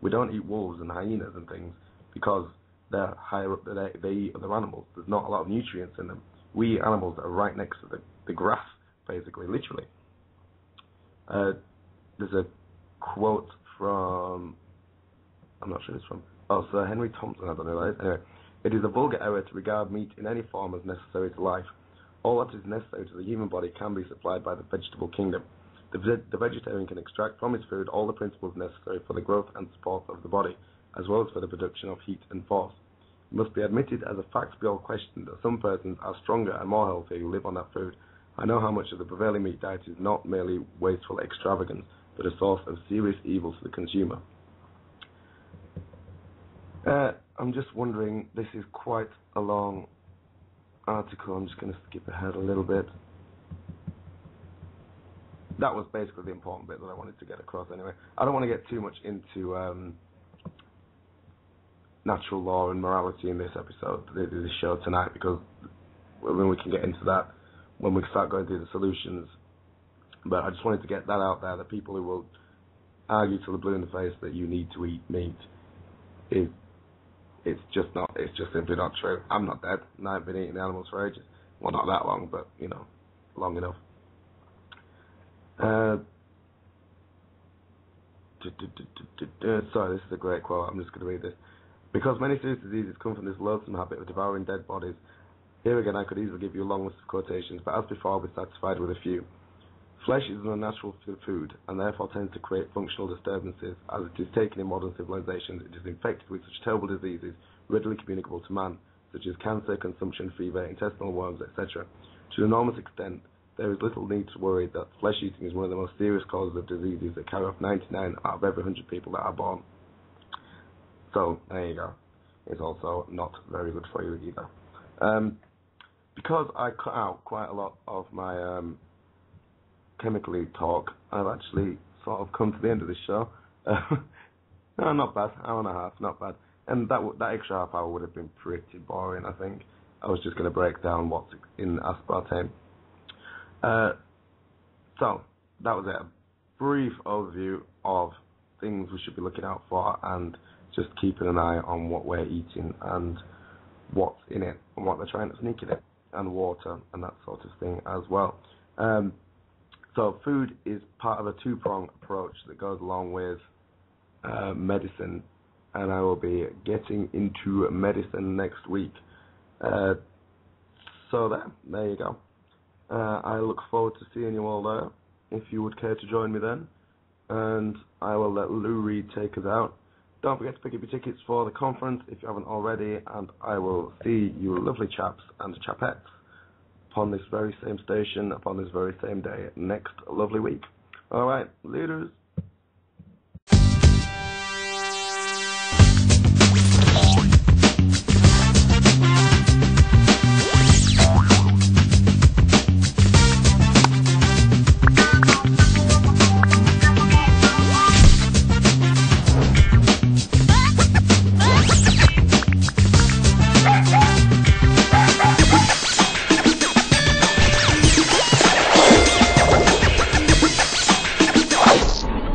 We don't eat wolves and hyenas and things because they're higher up, they eat other animals. There's not a lot of nutrients in them. We eat animals that are right next to the grass, basically, literally. There's a quote from, I'm not sure it's from, Sir Henry Thompson, I don't know that is. Anyway, it is a vulgar error to regard meat in any form as necessary to life. All that is necessary to the human body can be supplied by the vegetable kingdom. The vegetarian can extract from his food all the principles necessary for the growth and support of the body, as well as for the production of heat and force. It must be admitted as a fact beyond question that some persons are stronger and more healthy who live on that food. I know how much of the prevailing meat diet is not merely wasteful extravagance, but a source of serious evil to the consumer. I'm just wondering, this is quite a long article. I'm just going to skip ahead a little bit. That was basically the important bit that I wanted to get across anyway. I don't want to get too much into natural law and morality in this episode, this show tonight, because we can get into that when we start going through the solutions. But I just wanted to get that out there, that people who will argue till the blue in the face that you need to eat meat, it's just simply not true. I'm not dead, and I've been eating animals for ages. Well, not that long, but, long enough. Sorry, this is a great quote. I'm just going to read this. Because many serious diseases come from this loathsome habit of devouring dead bodies. Here again, I could easily give you a long list of quotations, but as before, I'll be satisfied with a few. Flesh is an unnatural food, and therefore tends to create functional disturbances. As it is taken in modern civilizations, it is infected with such terrible diseases, readily communicable to man, such as cancer, consumption, fever, intestinal worms, etc. To an enormous extent, there is little need to worry that flesh eating is one of the most serious causes of diseases that carry off 99 out of every 100 people that are born. So, there you go. It's also not very good for you either. Because I cut out quite a lot of my chemically talk, I've actually sort of come to the end of this show. No, not bad. Hour and a half, not bad. And that extra half hour would have been pretty boring, I think. I was just going to break down what's in aspartame. So, that was it. A brief overview of things we should be looking out for and just keeping an eye on what we're eating and what's in it and what they're trying to sneak in it, and water and that sort of thing as well. So food is part of a two-pronged approach that goes along with medicine, and I will be getting into medicine next week. So there you go. I look forward to seeing you all there, if you would care to join me then, and I will let Lou Reed take us out. Don't forget to pick up your tickets for the conference if you haven't already, and I will see you lovely chaps and chapettes upon this very same station, upon this very same day, next lovely week. Alright, leaders.